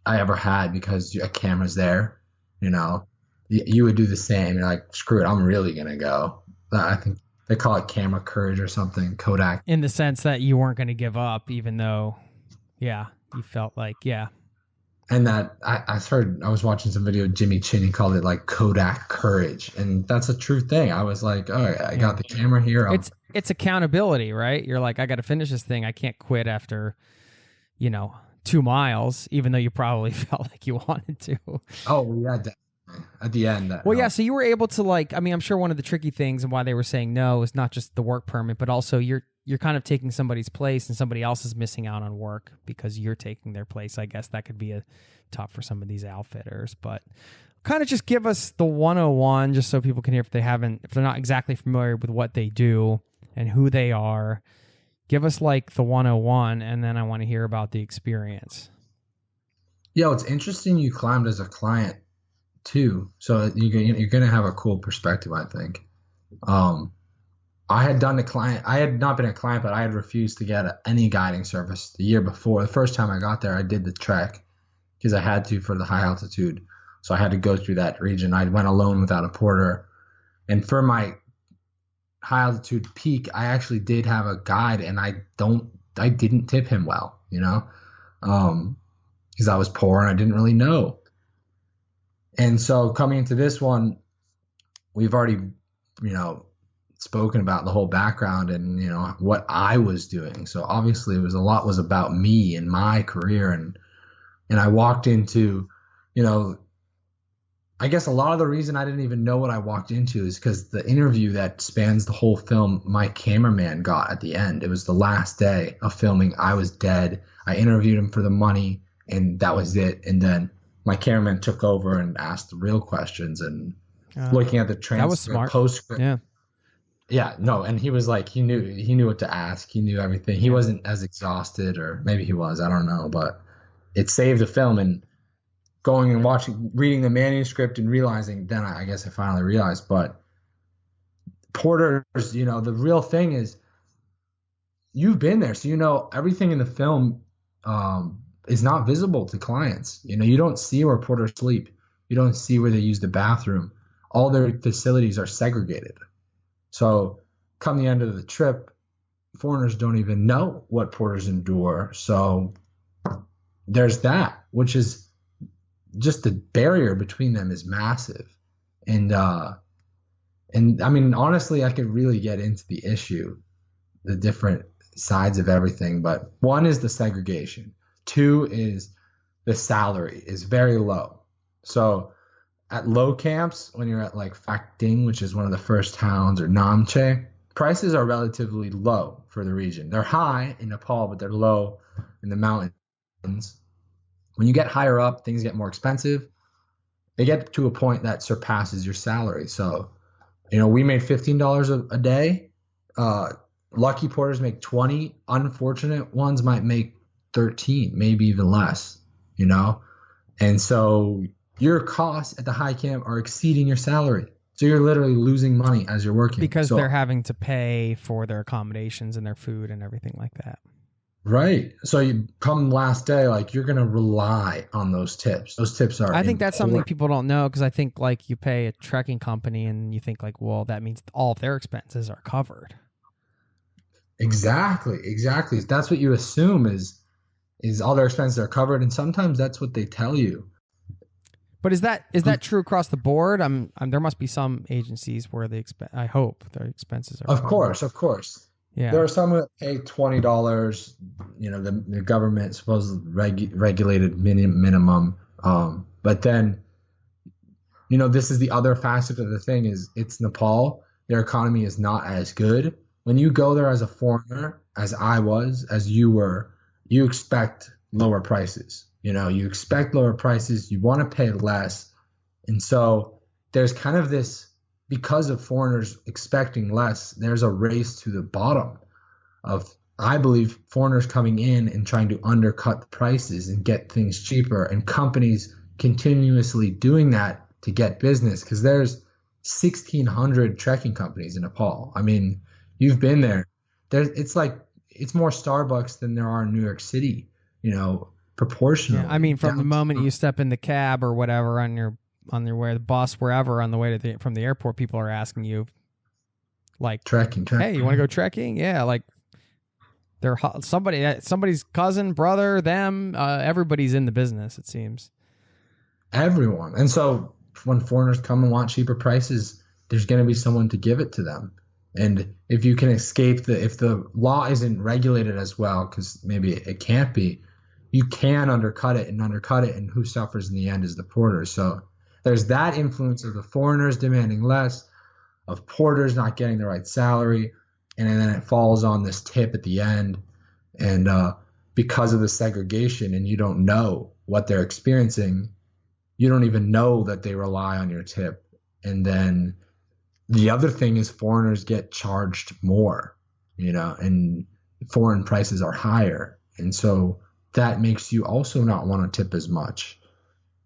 I ever had because a camera's there. You would do the same. You're like, screw it, I'm really going to go. I think they call it camera courage or something, Kodak. In the sense that you weren't going to give up, even though, you felt like, And that I was watching some video of Jimmy Chin. He called it like Kodak courage, and that's a true thing. I was like, oh, I got the camera here. It's accountability, right? You're like, I got to finish this thing. I can't quit after, 2 miles, even though you probably felt like you wanted to. Oh yeah, definitely. At the end. So you were able to I'm sure one of the tricky things and why they were saying no is not just the work permit, but also you're kind of taking somebody's place and somebody else is missing out on work because you're taking their place. I guess that could be a tough for some of these outfitters, but kind of just give us the 101 just so people can hear if they're not exactly familiar with what they do and who they are. Give us like the 101, and then I want to hear about the experience. Yeah, it's interesting you climbed as a client too, so you're going to have a cool perspective, I think. I had done I had not been a client, but I had refused to get any guiding service the year before. The first time I got there, I did the trek because I had to for the high altitude. So I had to go through that region. I went alone without a porter. And for my high altitude peak, I actually did have a guide, and I didn't tip him well, because I was poor and I didn't really know. And so coming into this one, we've already, spoken about the whole background and, what I was doing. So obviously a lot was about me and my career. And I walked into, I guess a lot of the reason I didn't even know what I walked into is because the interview that spans the whole film, my cameraman got at the end. It was the last day of filming. I was dead. I interviewed him for the money, and that was it. And then my cameraman took over and asked the real questions and looking at the transcript, that was smart. Postscript. Yeah. Yeah, no, and he was like, he knew what to ask. He knew everything. He wasn't as exhausted, or maybe he was, I don't know, but it saved the film. And going and reading the manuscript and realizing, then I guess I finally realized, but porters, the real thing is you've been there. So, everything in the film is not visible to clients. You don't see where porters sleep. You don't see where they use the bathroom. All their facilities are segregated. So come the end of the trip, foreigners don't even know what porters endure. So there's that, which is just the barrier between them is massive. And I mean, honestly, I could really get into the issue, the different sides of everything. But one is the segregation. Two is the salary is very low. So at low camps, when you're at like Phak Ding, which is one of the first towns, or Namche, prices are relatively low for the region. They're high in Nepal, but they're low in the mountains. When you get higher up, things get more expensive. They get to a point that surpasses your salary. So, we made $15 a day, or lucky porters make 20, unfortunate ones might make 13, maybe even less, you know? And so your costs at the high camp are exceeding your salary. So you're literally losing money as you're working. Because so, they're having to pay for their accommodations and their food and everything like that. Right. So you come last day, like you're going to rely on those tips. Those tips are I think that's something important. people don't know, because I think like you pay a trekking company and you think like, well, that means all of their expenses are covered. Exactly. That's what you assume is all their expenses are covered. And sometimes that's what they tell you. But is that true across the board? There must be some agencies where I hope their expenses are covered. Of course. Yeah. There are some that pay $20, you know, the government supposedly regulated minimum. But then, you know, this is the other facet of the thing is it's Nepal. Their economy is not as good. When you go there as a foreigner, as I was, as you were, you expect lower prices. You know, you expect lower prices. You want to pay less. And so there's kind of this, because of foreigners expecting less, there's a race to the bottom of, I believe, foreigners coming in and trying to undercut the prices and get things cheaper, and companies continuously doing that to get business, because there's 1,600 trekking companies in Nepal. I mean, you've been there. It's more Starbucks than there are in New York City, you know, proportionally. Yeah, I mean, from the moment you step in the cab or whatever on your way, the bus, wherever on the way to from the airport, people are asking you, like, trekking. Hey, you want to go trekking? Yeah, like they're somebody's cousin, brother, them. Everybody's in the business, it seems. Everyone. And so when foreigners come and want cheaper prices, there's going to be someone to give it to them. And if you can escape if the law isn't regulated as well, because maybe it can't be, you can undercut it, and who suffers in the end is the porter. So there's that influence of the foreigners demanding less, of porters not getting the right salary, and then it falls on this tip at the end. And because of the segregation, and you don't know what they're experiencing, you don't even know that they rely on your tip. And then the other thing is foreigners get charged more, you know, and foreign prices are higher. And so that makes you also not want to tip as much.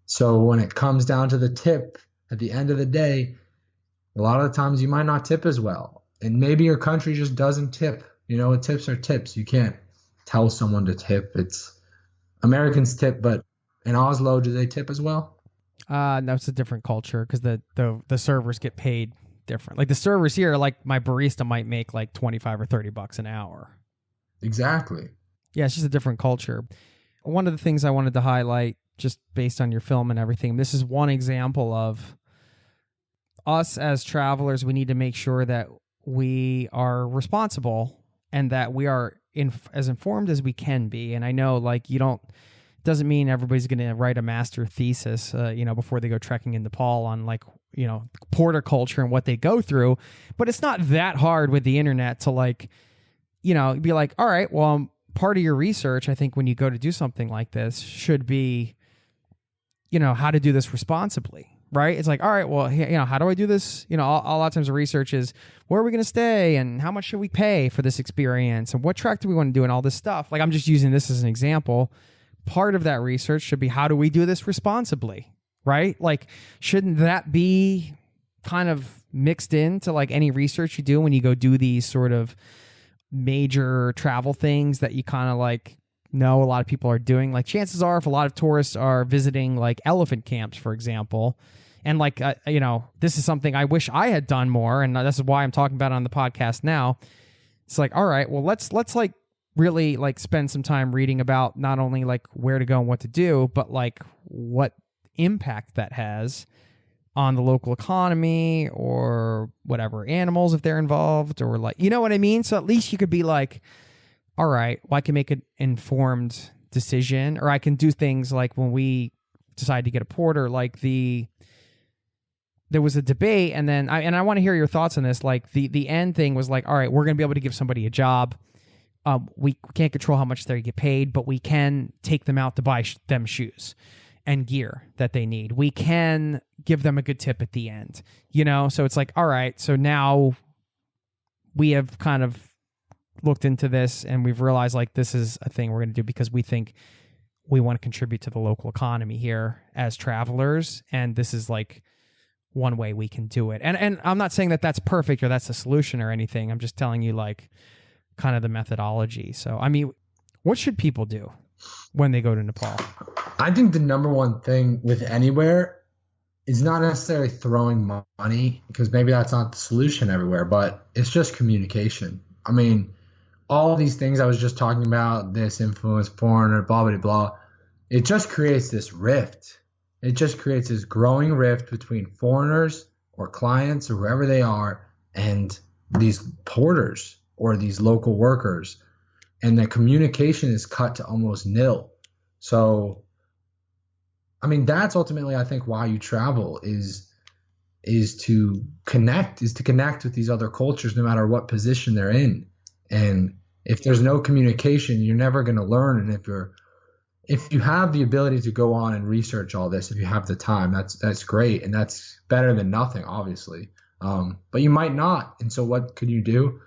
So when it comes down to the tip, at the end of the day, a lot of the times you might not tip as well. And maybe your country just doesn't tip. You know, tips are tips. You can't tell someone to tip. It's Americans tip, but in Oslo, do they tip as well? No, it's a different culture, because the servers get paid different. Like the servers here, like my barista might make like $25 or $30 an hour. Exactly. Yeah, it's just a different culture. One of the things I wanted to highlight, just based on your film and everything, this is one example of us as travelers. We need to make sure that we are responsible and that we are as informed as we can be. And I know, like, doesn't mean everybody's going to write a master thesis, before they go trekking in Nepal on, like, porter culture and what they go through. But it's not that hard with the internet to, like, be like, all right, well, part of your research, I think, when you go to do something like this should be, how to do this responsibly, right? It's like, all right, well, how do I do this? A lot of times the research is, where are we going to stay and how much should we pay for this experience and what trek do we want to do and all this stuff. Like, I'm just using this as an example. Part of that research should be, how do we do this responsibly, right? Like, shouldn't that be kind of mixed into, like, any research you do when you go do these sort of major travel things that you kind of, like, know a lot of people are doing? Like, chances are, if a lot of tourists are visiting, like, elephant camps, for example, and, like, this is something I wish I had done more, and this is why I'm talking about it on the podcast now. It's like, all right, well, let's like really, like, spend some time reading about not only, like, where to go and what to do, but, like, what impact that has on the local economy or whatever, animals if they're involved, or, like, you know what I mean? So at least you could be like, all right, well, I can make an informed decision, or I can do things like when we decided to get a porter, like there was a debate, and then I want to hear your thoughts on this. Like, the end thing was like, all right, we're going to be able to give somebody a job. We can't control how much they get paid, but we can take them out to buy them shoes and gear that they need. We can give them a good tip at the end, So it's like, all right, so now we have kind of looked into this and we've realized like this is a thing we're going to do because we think we want to contribute to the local economy here as travelers. And this is like one way we can do it. And I'm not saying that that's perfect or that's the solution or anything. I'm just telling you like kind of the methodology. So, I mean, what should people do when they go to Nepal? I think the number one thing with anywhere is not necessarily throwing money, because maybe that's not the solution everywhere, but it's just communication. I mean, all these things I was just talking about, this influence, foreigner, blah, blah, blah, it just creates this rift. It just creates this growing rift between foreigners or clients or whoever they are and these porters or these local workers. And the communication is cut to almost nil. So, I mean, that's ultimately, I think, why you travel is to connect with these other cultures, no matter what position they're in. And if there's no communication, you're never going to learn. And if you have the ability to go on and research all this, if you have the time, that's great. And that's better than nothing, obviously. But you might not. And so what could you do?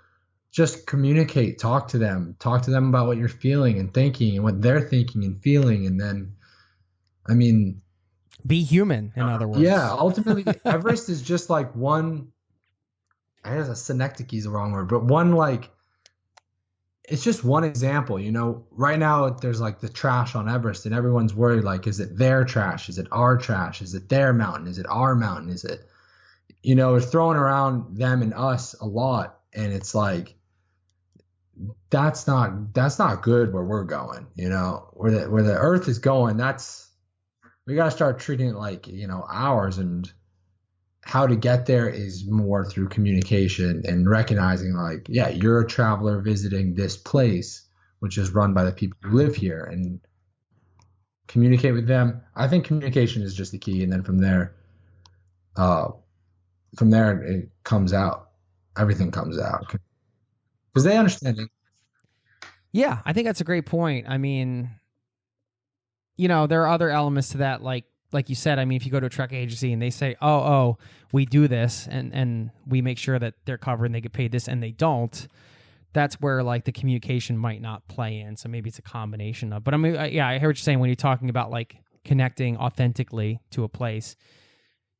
Just communicate, talk to them about what you're feeling and thinking and what they're thinking and feeling. And then, I mean, be human, in other words. Yeah, ultimately, Everest is just like one, I guess a synecdoche is the wrong word, but one, like, it's just one example. You know, right now there's like the trash on Everest and everyone's worried, like, is it their trash? Is it our trash? Is it their mountain? Is it our mountain? Is it, you know, it's throwing around them and us a lot. And it's like, that's not good where we're going, you know, where the earth is going. We got to start treating it like, you know, ours, and how to get there is more through communication and recognizing like, yeah, you're a traveler visiting this place, which is run by the people who live here, and communicate with them. I think communication is just the key. And then from there it comes out, everything comes out because they understand it. Yeah, I think that's a great point. I mean, you know, there are other elements to that, like you said. I mean, if you go to a truck agency and they say, oh, we do this and we make sure that they're covered and they get paid this, and they don't, that's where like the communication might not play in. So maybe it's a combination of, but I mean, yeah, I hear what you're saying when you're talking about like connecting authentically to a place,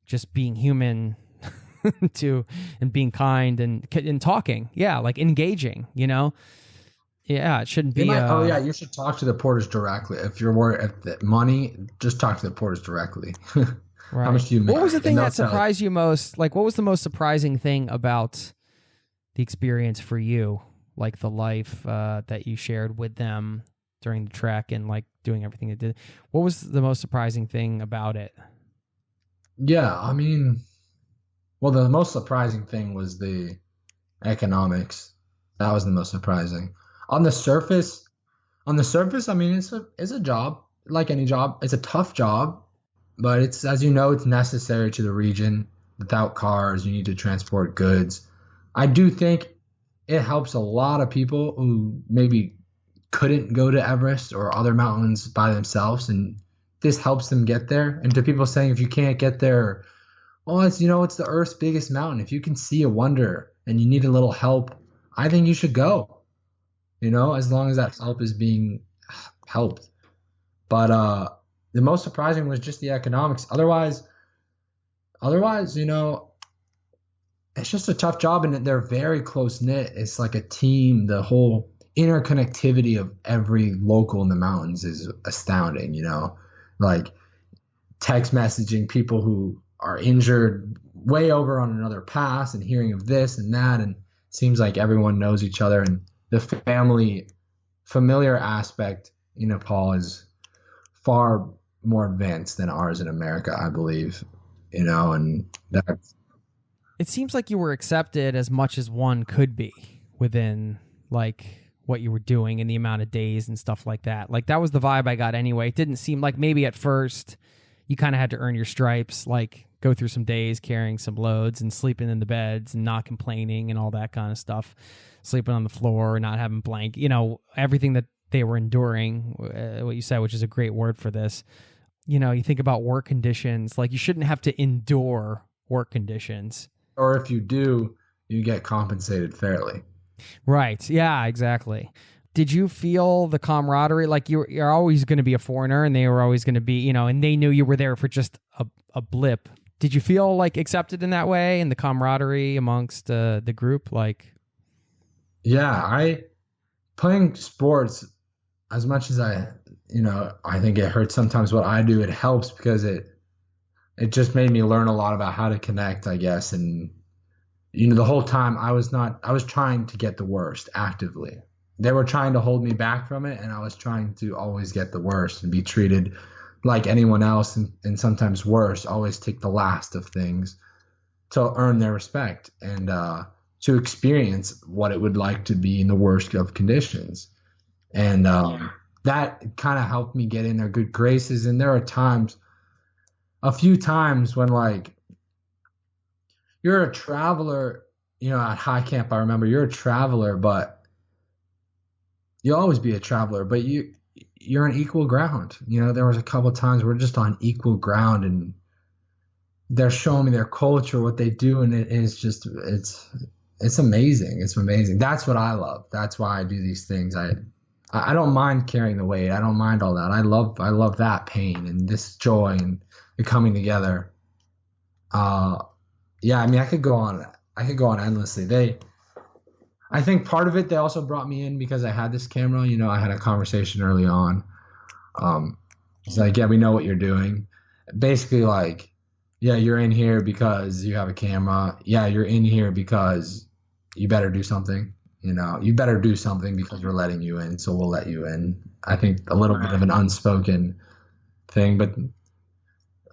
just being human and being kind and talking. Yeah. Like engaging, you know? Yeah, it shouldn't be. You should talk to the porters directly. If you're worried at the money, just talk to the porters directly. Right. How much do you make? What was the thing that surprised you most? Like, what was the most surprising thing about the experience for you? Like the life that you shared with them during the trek and like doing everything it did. What was the most surprising thing about it? Yeah, I mean, well, the most surprising thing was the economics. That was the most surprising. On the surface, I mean, it's a job, like any job. It's a tough job, but it's, as you know, it's necessary to the region. Without cars, you need to transport goods. I do think it helps a lot of people who maybe couldn't go to Everest or other mountains by themselves, and this helps them get there. And to people saying, if you can't get there, well, it's the Earth's biggest mountain. If you can see a wonder and you need a little help, I think you should go. You know, as long as that help is being helped. But the most surprising was just the economics. Otherwise, you know, it's just a tough job, and they're very close knit. It's like a team. The whole interconnectivity of every local in the mountains is astounding, you know, like text messaging people who are injured way over on another pass and hearing of this and that. And it seems like everyone knows each other, and the familiar aspect in Nepal is far more advanced than ours in America, I believe, you know, and that's. It seems like you were accepted as much as one could be within like what you were doing and the amount of days and stuff like that. Like that was the vibe I got anyway. It didn't seem like maybe at first you kind of had to earn your stripes, like go through some days carrying some loads and sleeping in the beds and not complaining and all that kind of stuff. Sleeping on the floor, not having blanket, you know, everything that they were enduring, what you said, which is a great word for this. You know, you think about work conditions, like you shouldn't have to endure work conditions. Or if you do, you get compensated fairly. Right. Yeah, exactly. Did you feel the camaraderie? Like you're always going to be a foreigner and they were always going to be, you know, and they knew you were there for just a blip. Did you feel like accepted in that way and the camaraderie amongst the group? Like, Yeah, playing sports as much as I think it hurts sometimes what I do, it helps because it just made me learn a lot about how to connect, I guess. And, the whole time I was trying to get the worst actively. They were trying to hold me back from it, and I was trying to always get the worst and be treated like anyone else, and sometimes worse, always take the last of things to earn their respect and to experience what it would like to be in the worst of conditions. And that kind of helped me get in their good graces. And there are a few times when, like, you're a traveler, at high camp, I remember you're a traveler, but you'll always be a traveler, but you're on equal ground. There was a couple of times we're just on equal ground, and they're showing me their culture, what they do, and it's amazing. It's amazing. That's what I love. That's why I do these things. I don't mind carrying the weight. I don't mind all that. I love that pain and this joy and the coming together. Yeah, I mean, I could go on endlessly. I think part of it, they also brought me in because I had this camera. I had a conversation early on. It's like, yeah, we know what you're doing. Basically, like, yeah, you're in here because you have a camera. Yeah, you're in here because you better do something. You better do something because we're letting you in, so we'll let you in. I think a little bit of an unspoken thing, but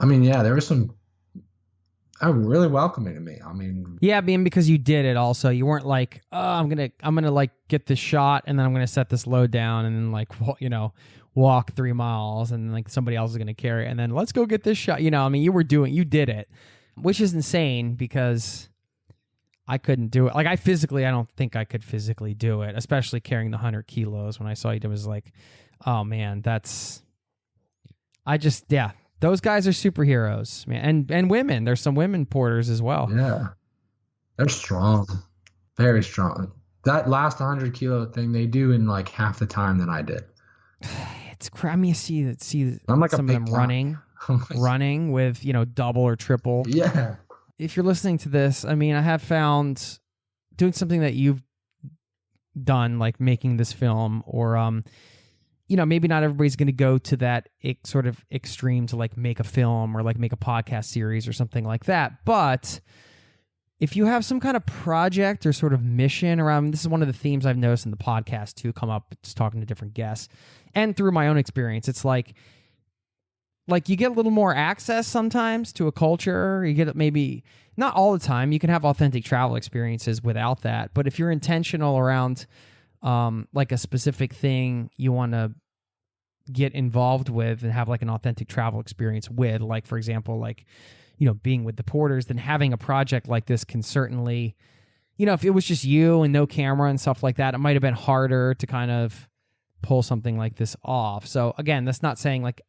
I mean, yeah, there was some really welcoming to me. I mean, yeah, because you did it. Also, you weren't like, oh, I'm gonna like get this shot, and then I'm gonna set this load down, and then like, walk 3 miles, and then like somebody else is gonna carry it, and then let's go get this shot. I mean, you did it, which is insane because I couldn't do it. Like I don't think I could physically do it, especially carrying the 100 kilos. When I saw you, it was like, oh man, those guys are superheroes, man. And women, there's some women porters as well. Yeah, they're strong, very strong. That last 100 kilo thing they do in like half the time than I did. It's crazy. You see I'm like some of them running with, double or triple. Yeah. If you're listening to this, I mean, I have found doing something that you've done, like making this film, or maybe not everybody's going to go to that sort of extreme to like make a film or like make a podcast series or something like that. But if you have some kind of project or sort of mission around, this is one of the themes I've noticed in the podcast too, come up just talking to different guests and through my own experience. It's like you get a little more access sometimes to a culture. You get maybe not all the time. You can have authentic travel experiences without that. But if you're intentional around like a specific thing you want to get involved with and have like an authentic travel experience with, like, for example, like, being with the porters, then having a project like this can certainly, if it was just you and no camera and stuff like that, it might have been harder to kind of pull something like this off. So again, that's not saying like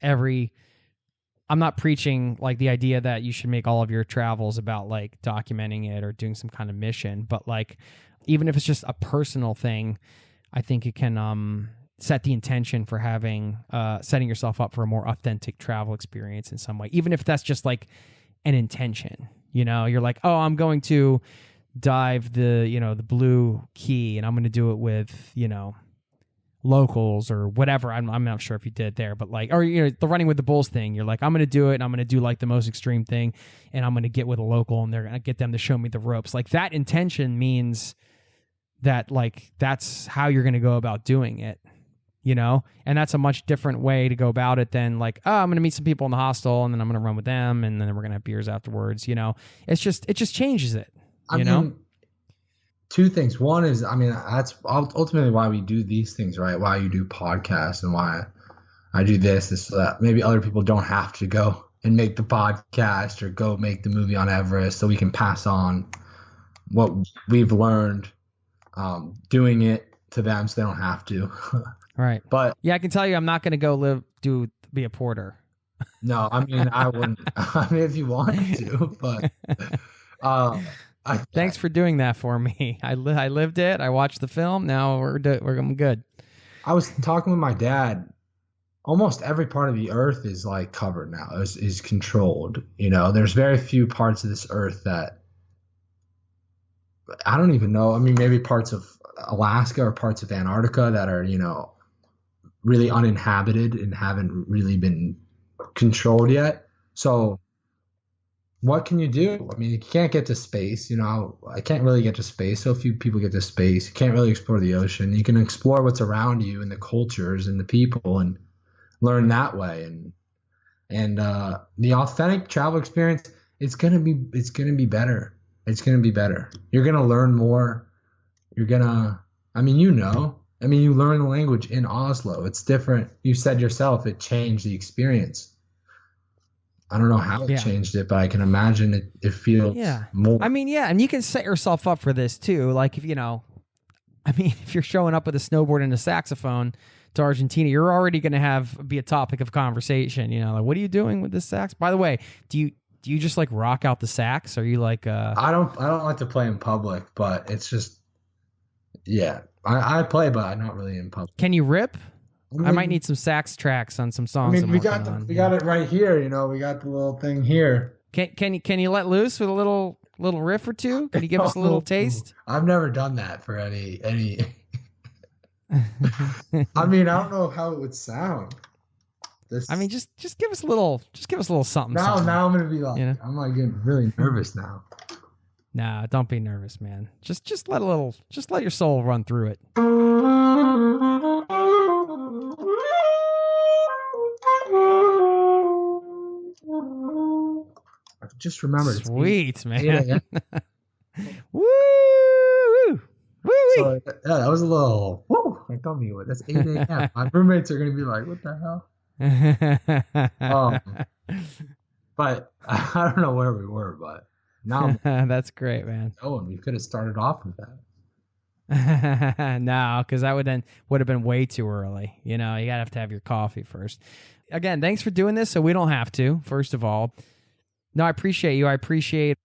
I'm not preaching like the idea that you should make all of your travels about like documenting it or doing some kind of mission, but like, even if it's just a personal thing, I think it can set the intention for setting yourself up for a more authentic travel experience in some way, even if that's just like an intention. You're like, oh, I'm going to dive the Blue Key, and I'm going to do it with locals or whatever. I'm not sure if you did there, but like, or the running with the bulls thing, you're like, I'm going to do it, and I'm going to do like the most extreme thing, and I'm going to get with a local, and they're going to get them to show me the ropes. Like that intention means that like that's how you're going to go about doing it, and that's a much different way to go about it than like, oh, I'm going to meet some people in the hostel, and then I'm going to run with them, and then we're going to have beers afterwards. It just changes it. I mean, two things. One is, I mean, that's ultimately why we do these things, right? Why you do podcasts and why I do this is so that maybe other people don't have to go and make the podcast or go make the movie on Everest, so we can pass on what we've learned doing it to them so they don't have to. Right. But yeah, I can tell you I'm not going to go be a porter. No, I mean, I wouldn't. I mean, if you wanted to, but Thanks for doing that for me. I lived it. I watched the film. Now I'm good. I was talking with my dad. Almost every part of the earth is like covered now, is controlled. You know, there's very few parts of this earth that I don't even know. I mean, maybe parts of Alaska or parts of Antarctica that are, you know, really uninhabited and haven't really been controlled yet. So what can you do? I mean, you can't get to space. You know, I can't really get to space. So few people get to space. You can't really explore the ocean. You can explore what's around you and the cultures and the people and learn that way. And the authentic travel experience, it's gonna be better. It's gonna be better. You're gonna learn more. You're gonna, I mean, you learn the language in Oslo. It's different. You said yourself, it changed the experience. I don't know how it changed it, but I can imagine it feels more. I mean, yeah, and you can set yourself up for this too. Like if you're showing up with a snowboard and a saxophone to Argentina, you're already going to be a topic of conversation. You know, like, what are you doing with this sax? By the way, do you just like rock out the sax? Or are you like? I don't like to play in public, but it's just, I play, but I'm not really in public. Can you rip? I might need some sax tracks on some songs. I mean, we got it right here. You know, we got the little thing here. Can you let loose with a little riff or two? Can you give us a little taste? I've never done that for any. I mean, I don't know how it would sound. I mean, just give us a little something. Now something. I'm gonna be like, you know? I'm like getting really nervous now. Nah, don't be nervous, man. Just let your soul run through it. I just remembered. Sweet, man. Yeah. Woo! Woo! So, that was a little. Woo! I told me what. That's 8 a.m. My roommates are gonna be like, "What the hell?" But I don't know where we were, but now that's great, man. Oh, and we could have started off with that. No, because that would have been way too early. You know, you gotta have to have your coffee first. Again, thanks for doing this, so we don't have to. First of all, no, I appreciate you. I appreciate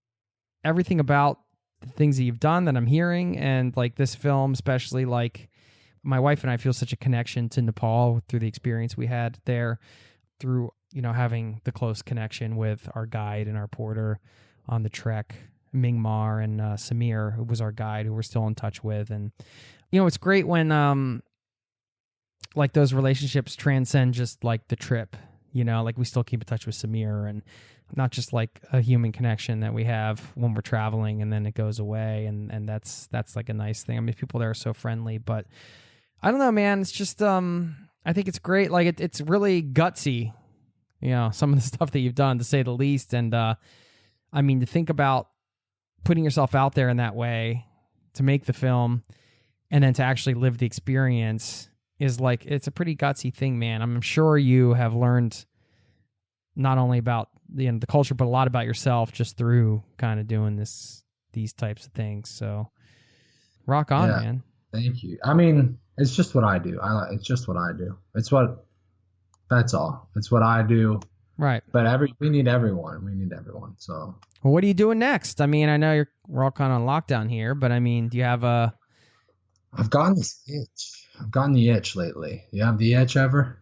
everything about the things that you've done that I'm hearing, and like this film, especially. Like my wife and I feel such a connection to Nepal through the experience we had there, through having the close connection with our guide and our porter on the trek, Menninger and Samir, who was our guide, who we're still in touch with. And it's great when like those relationships transcend just like the trip. Like we still keep in touch with Samir, and not just like a human connection that we have when we're traveling and then it goes away, and that's like a nice thing. I mean, people there are so friendly, but I don't know, man. It's just I think it's great. Like it's really gutsy, some of the stuff that you've done, to say the least. And I mean, to think about putting yourself out there in that way to make the film and then to actually live the experience is like, it's a pretty gutsy thing, man. I'm sure you have learned not only about the culture, but a lot about yourself just through kind of doing these types of things. So rock on, man. Thank you. I mean, it's just what I do. It's just what I do. That's all. It's what I do. Right. But we need everyone. We need everyone. So. Well, what are you doing next? I mean, I know we're all kind of on lockdown here, but I mean, do you have I've gotten this itch. I've gotten the itch lately. You have the itch ever?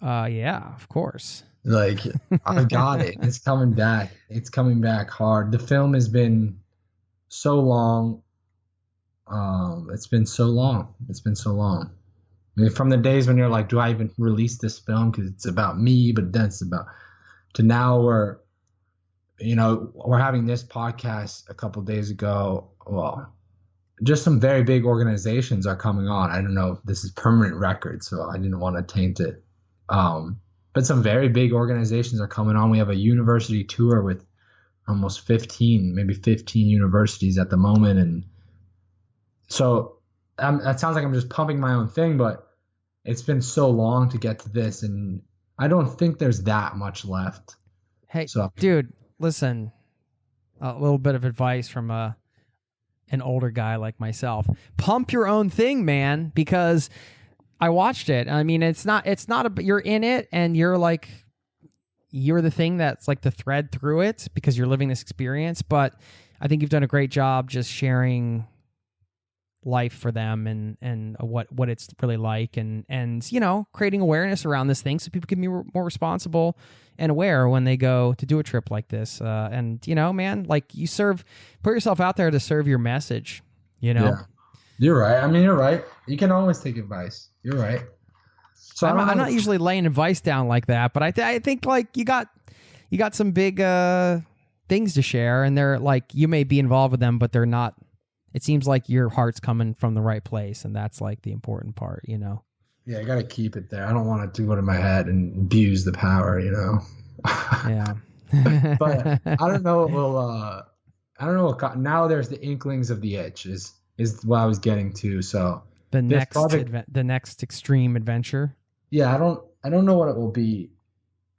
Yeah, of course. Like, I've got it. It's coming back. It's coming back hard. The film has been so long. It's been so long. I mean, from the days when you're like, do I even release this film because it's about me, but then it's about, to now we're having this podcast a couple days ago. Well, just some very big organizations are coming on. I don't know if this is permanent record, so I didn't want to taint it. But some very big organizations are coming on. We have a university tour with almost 15 universities at the moment. And so that sounds like I'm just pumping my own thing, but it's been so long to get to this, and I don't think there's that much left. Hey, dude, listen, a little bit of advice from an older guy like myself. Pump your own thing, man, because I watched it. I mean, it's not you're in it and you're the thing that's like the thread through it because you're living this experience. But I think you've done a great job just sharing life for them and what it's really like and you know, creating awareness around this thing so people can be more responsible and aware when they go to do a trip like this. And you know, man, like put yourself out there to serve your message, you know? Yeah. You're right. I mean, you're right. You can always take advice. You're right. So I'm not usually laying advice down like that, but I think like you got some big things to share, and they're like, you may be involved with them, but they're not. It seems like your heart's coming from the right place, and that's like the important part, you know. Yeah, I got to keep it there. I don't want it to go to my head and abuse the power, you know. Yeah. But I don't know. I don't know. Now there's the inklings of the itch is what I was getting to. So the next extreme adventure. Yeah, I don't know what it will be,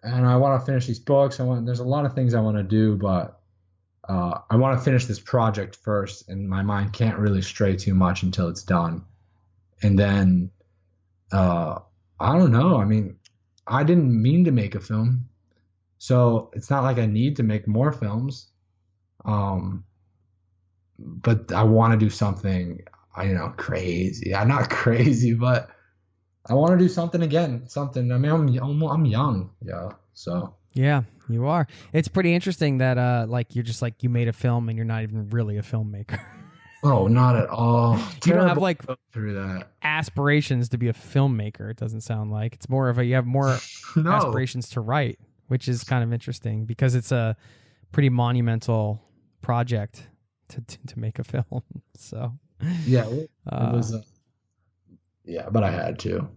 and I want to finish these books. There's a lot of things I want to do, but I want to finish this project first, and my mind can't really stray too much until it's done. And then I don't know. I mean, I didn't mean to make a film, so it's not like I need to make more films. But I want to do something, you know, crazy. I'm not crazy, but I want to do something again. Something. I mean, I'm young, yeah. So yeah, you are. It's pretty interesting that like you're just like you made a film and you're not even really a filmmaker. Oh, not at all. You don't have like through that aspirations to be a filmmaker. It doesn't sound like it's more of you have more No. aspirations to write, which is kind of interesting because it's a pretty monumental project to make a film. So yeah, it was. Yeah, but I had to.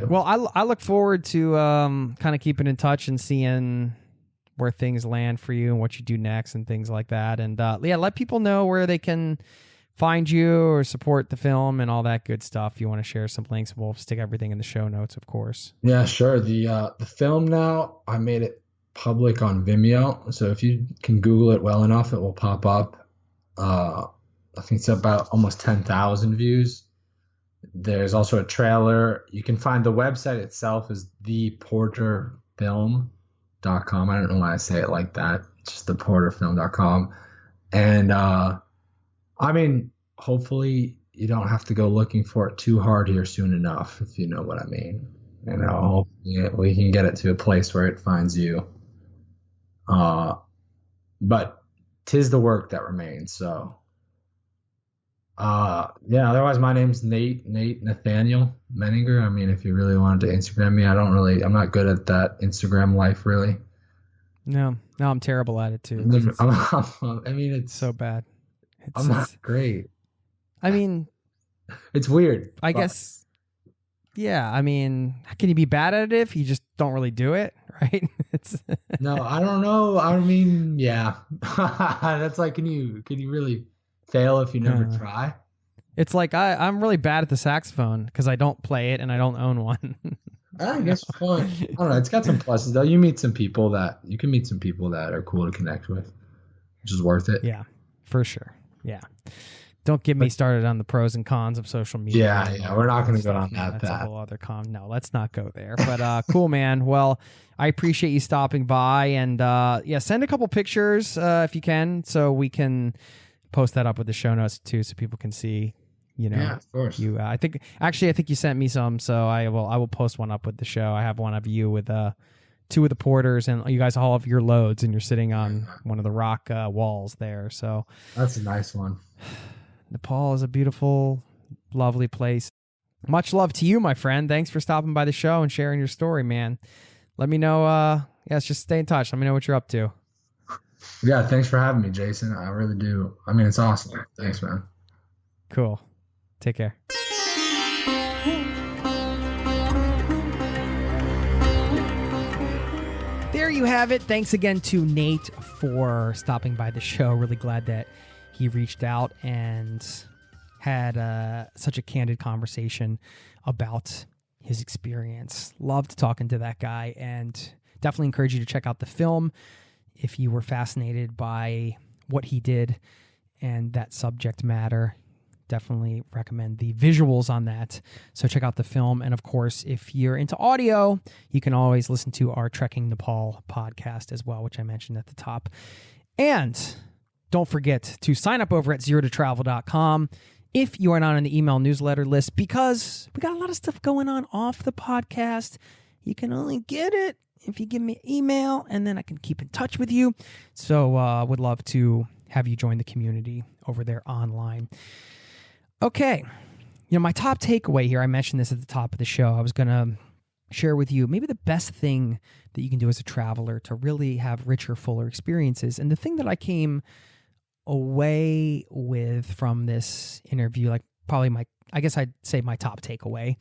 Well, I look forward to kind of keeping in touch and seeing where things land for you and what you do next and things like that. And yeah, let people know where they can find you or support the film and all that good stuff. If you want to share some links, we'll stick everything in the show notes, of course. Yeah, sure. The film now, I made it public on Vimeo, so if you can Google it well enough, it will pop up. I think it's about almost 10,000 views. There's also a trailer. You can find the website itself is theporterfilm.com. I don't know why I say it like that. It's just theporterfilm.com. And I mean, hopefully you don't have to go looking for it too hard here soon enough, if you know what I mean. You know, hopefully we can get it to a place where it finds you. But 'tis the work that remains. So yeah, otherwise my name's Nate Nathaniel Menninger. I mean, if you really wanted to Instagram me, I'm not good at that Instagram life really. No, I'm terrible at it too. I mean, it's so bad. I'm not great. I mean, it's weird. I guess. Yeah, I mean, can you be bad at it if you just don't really do it, right? No, I don't know. I mean, yeah, that's like, can you really fail if you never try? It's like I'm really bad at the saxophone because I don't play it and I don't own one. I guess fun. I don't know. It's got some pluses though. You can meet some people that are cool to connect with, which is worth it. Yeah, for sure. Yeah. Don't get me started on the pros and cons of social media. Yeah. We're not going to go on that. That's a whole other con. No, let's not go there. But cool, man. Well, I appreciate you stopping by, and yeah, send a couple pictures if you can, so we can post that up with the show notes too, so people can see. You know, yeah, of course. You, I think you sent me some, so I will post one up with the show. I have one of you with two of the porters, and you guys all have your loads, and you're sitting on one of the rock walls there. So that's a nice one. Nepal is a beautiful, lovely place. Much love to you, my friend. Thanks for stopping by the show and sharing your story, man. Let me know. Let's just stay in touch. Let me know what you're up to. Yeah, thanks for having me, Jason. I really do. I mean, it's awesome. Thanks, man. Cool. Take care. There you have it. Thanks again to Nate for stopping by the show. Really glad that he reached out and had such a candid conversation about his experience. Loved talking to that guy, and definitely encourage you to check out the film if you were fascinated by what he did and that subject matter. Definitely recommend the visuals on that. So check out the film. And of course, if you're into audio, you can always listen to our Trekking Nepal podcast as well, which I mentioned at the top. And don't forget to sign up over at zerototravel.com if you are not on the email newsletter list, because we got a lot of stuff going on off the podcast. You can only get it if you give me an email, and then I can keep in touch with you. So would love to have you join the community over there online. Okay. My top takeaway here, I mentioned this at the top of the show. I was going to share with you maybe the best thing that you can do as a traveler to really have richer, fuller experiences. And the thing that I came away with from this interview, like probably I guess I'd say my top takeaway.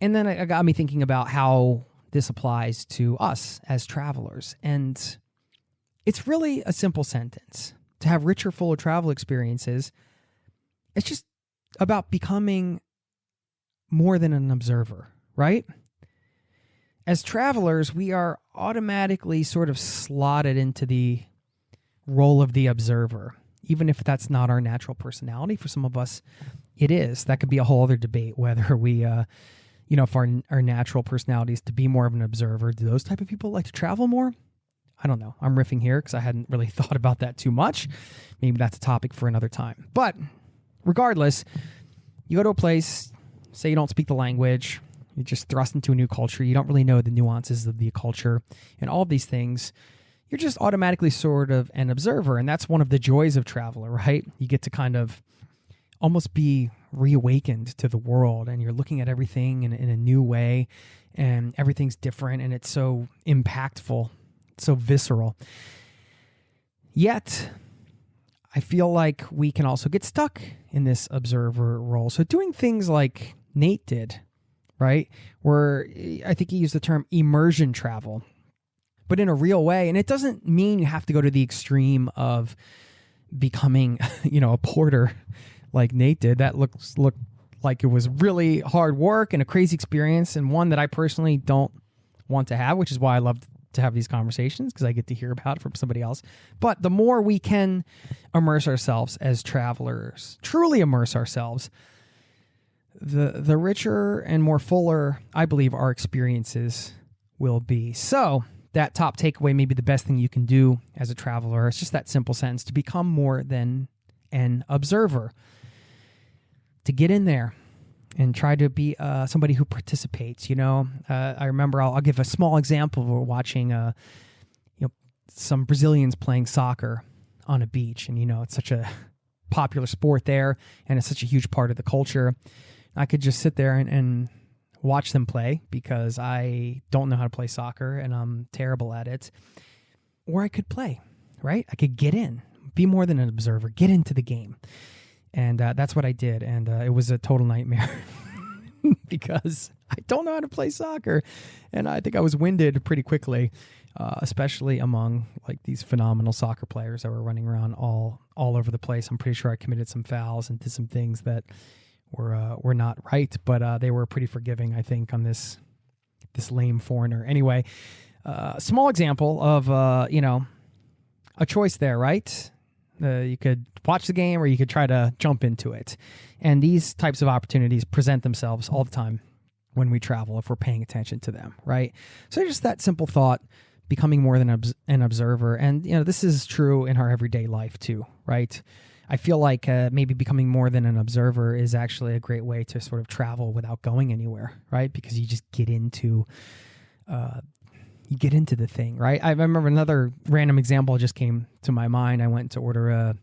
And then it got me thinking about how this applies to us as travelers. And it's really a simple sentence. To have richer, fuller travel experiences, it's just about becoming more than an observer, right? As travelers, we are automatically sort of slotted into the role of the observer, even if that's not our natural personality. For some of us, it is. That could be a whole other debate, whether we, if our natural personality is to be more of an observer. Do those type of people like to travel more? I don't know. I'm riffing here because I hadn't really thought about that too much. Maybe that's a topic for another time. But regardless, you go to a place, say you don't speak the language, you're just thrust into a new culture, you don't really know the nuances of the culture and all of these things, you're just automatically sort of an observer. And that's one of the joys of travel, right? You get to kind of almost be reawakened to the world, and you're looking at everything in a new way, and everything's different, and it's so impactful, so visceral. Yet, I feel like we can also get stuck in this observer role. So doing things like Nate did, right? Where I think he used the term immersion travel, but in a real way. And it doesn't mean you have to go to the extreme of becoming, a porter like Nate did. That looked like it was really hard work and a crazy experience, and one that I personally don't want to have, which is why I love to have these conversations, because I get to hear about it from somebody else. But the more we can immerse ourselves as travelers, truly immerse ourselves, the richer and more fuller, I believe, our experiences will be. So that top takeaway may be the best thing you can do as a traveler. It's just that simple sentence: to become more than an observer, to get in there and try to be somebody who participates. I remember, I'll give a small example. We're watching some Brazilians playing soccer on a beach, and it's such a popular sport there, and it's such a huge part of the culture. I could just sit there and watch them play, because I don't know how to play soccer and I'm terrible at it. Or I could play, right? I could get in, be more than an observer, get into the game. And that's what I did. And it was a total nightmare because I don't know how to play soccer. And I think I was winded pretty quickly, especially among like these phenomenal soccer players that were running around all over the place. I'm pretty sure I committed some fouls and did some things that were not right, but they were pretty forgiving, I think, on this lame foreigner. Anyway, small example of, a choice there, right? You could watch the game or you could try to jump into it. And these types of opportunities present themselves all the time when we travel, if we're paying attention to them, right? So just that simple thought, becoming more than an observer. And, this is true in our everyday life too, right? I feel like maybe becoming more than an observer is actually a great way to sort of travel without going anywhere, right? Because you just get into the thing, right? I remember another random example just came to my mind. I went to order a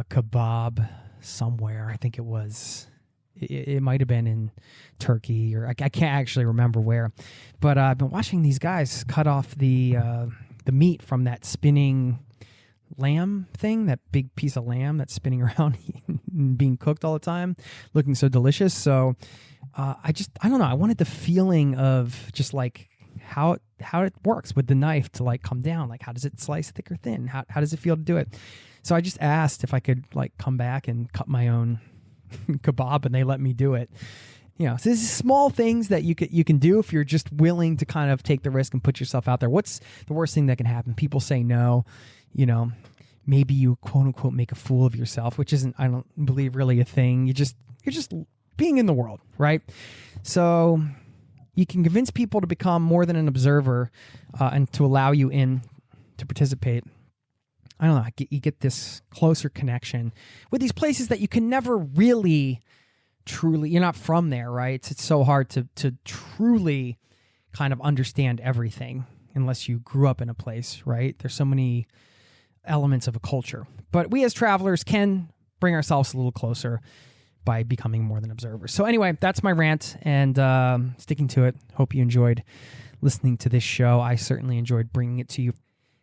kebab somewhere. I think it might have been in Turkey, or I can't actually remember where. But I've been watching these guys cut off the meat from that spinning lamb thing, that big piece of lamb that's spinning around and being cooked all the time, looking so delicious. So I don't know. I wanted the feeling of just like how it works with the knife to like come down. Like, how does it slice thick or thin? How does it feel to do it? So I just asked if I could like come back and cut my own kebab, and they let me do it. So this is small things that you can do if you're just willing to kind of take the risk and put yourself out there. What's the worst thing that can happen? People say no. Maybe you quote unquote make a fool of yourself, which isn't, I don't believe, really a thing. You're just being in the world, right? So you can convince people to become more than an observer and to allow you in to participate. I don't know, you get this closer connection with these places that you can never really truly, you're not from there, right? It's so hard to truly kind of understand everything unless you grew up in a place, right? There's so many elements of a culture. But we as travelers can bring ourselves a little closer by becoming more than observers. So anyway, that's my rant, and sticking to it. Hope you enjoyed listening to this show. I certainly enjoyed bringing it to you.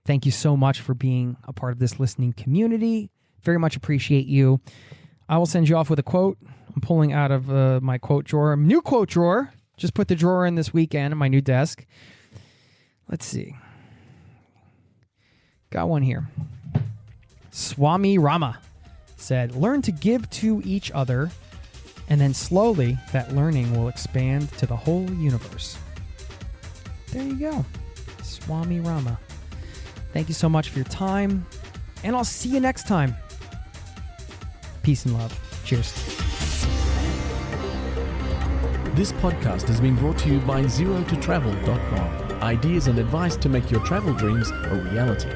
Thank you so much for being a part of this listening community. Very much appreciate you. I will send you off with a quote. I'm pulling out of my quote drawer. New quote drawer. Just put the drawer in this weekend on my new desk. Let's see. Got one here. Swami Rama said, learn to give to each other, and then slowly that learning will expand to the whole universe. There you go. Swami Rama. Thank you so much for your time, and I'll see you next time. Peace and love. Cheers. This podcast has been brought to you by ZeroToTravel.com. Ideas and advice to make your travel dreams a reality.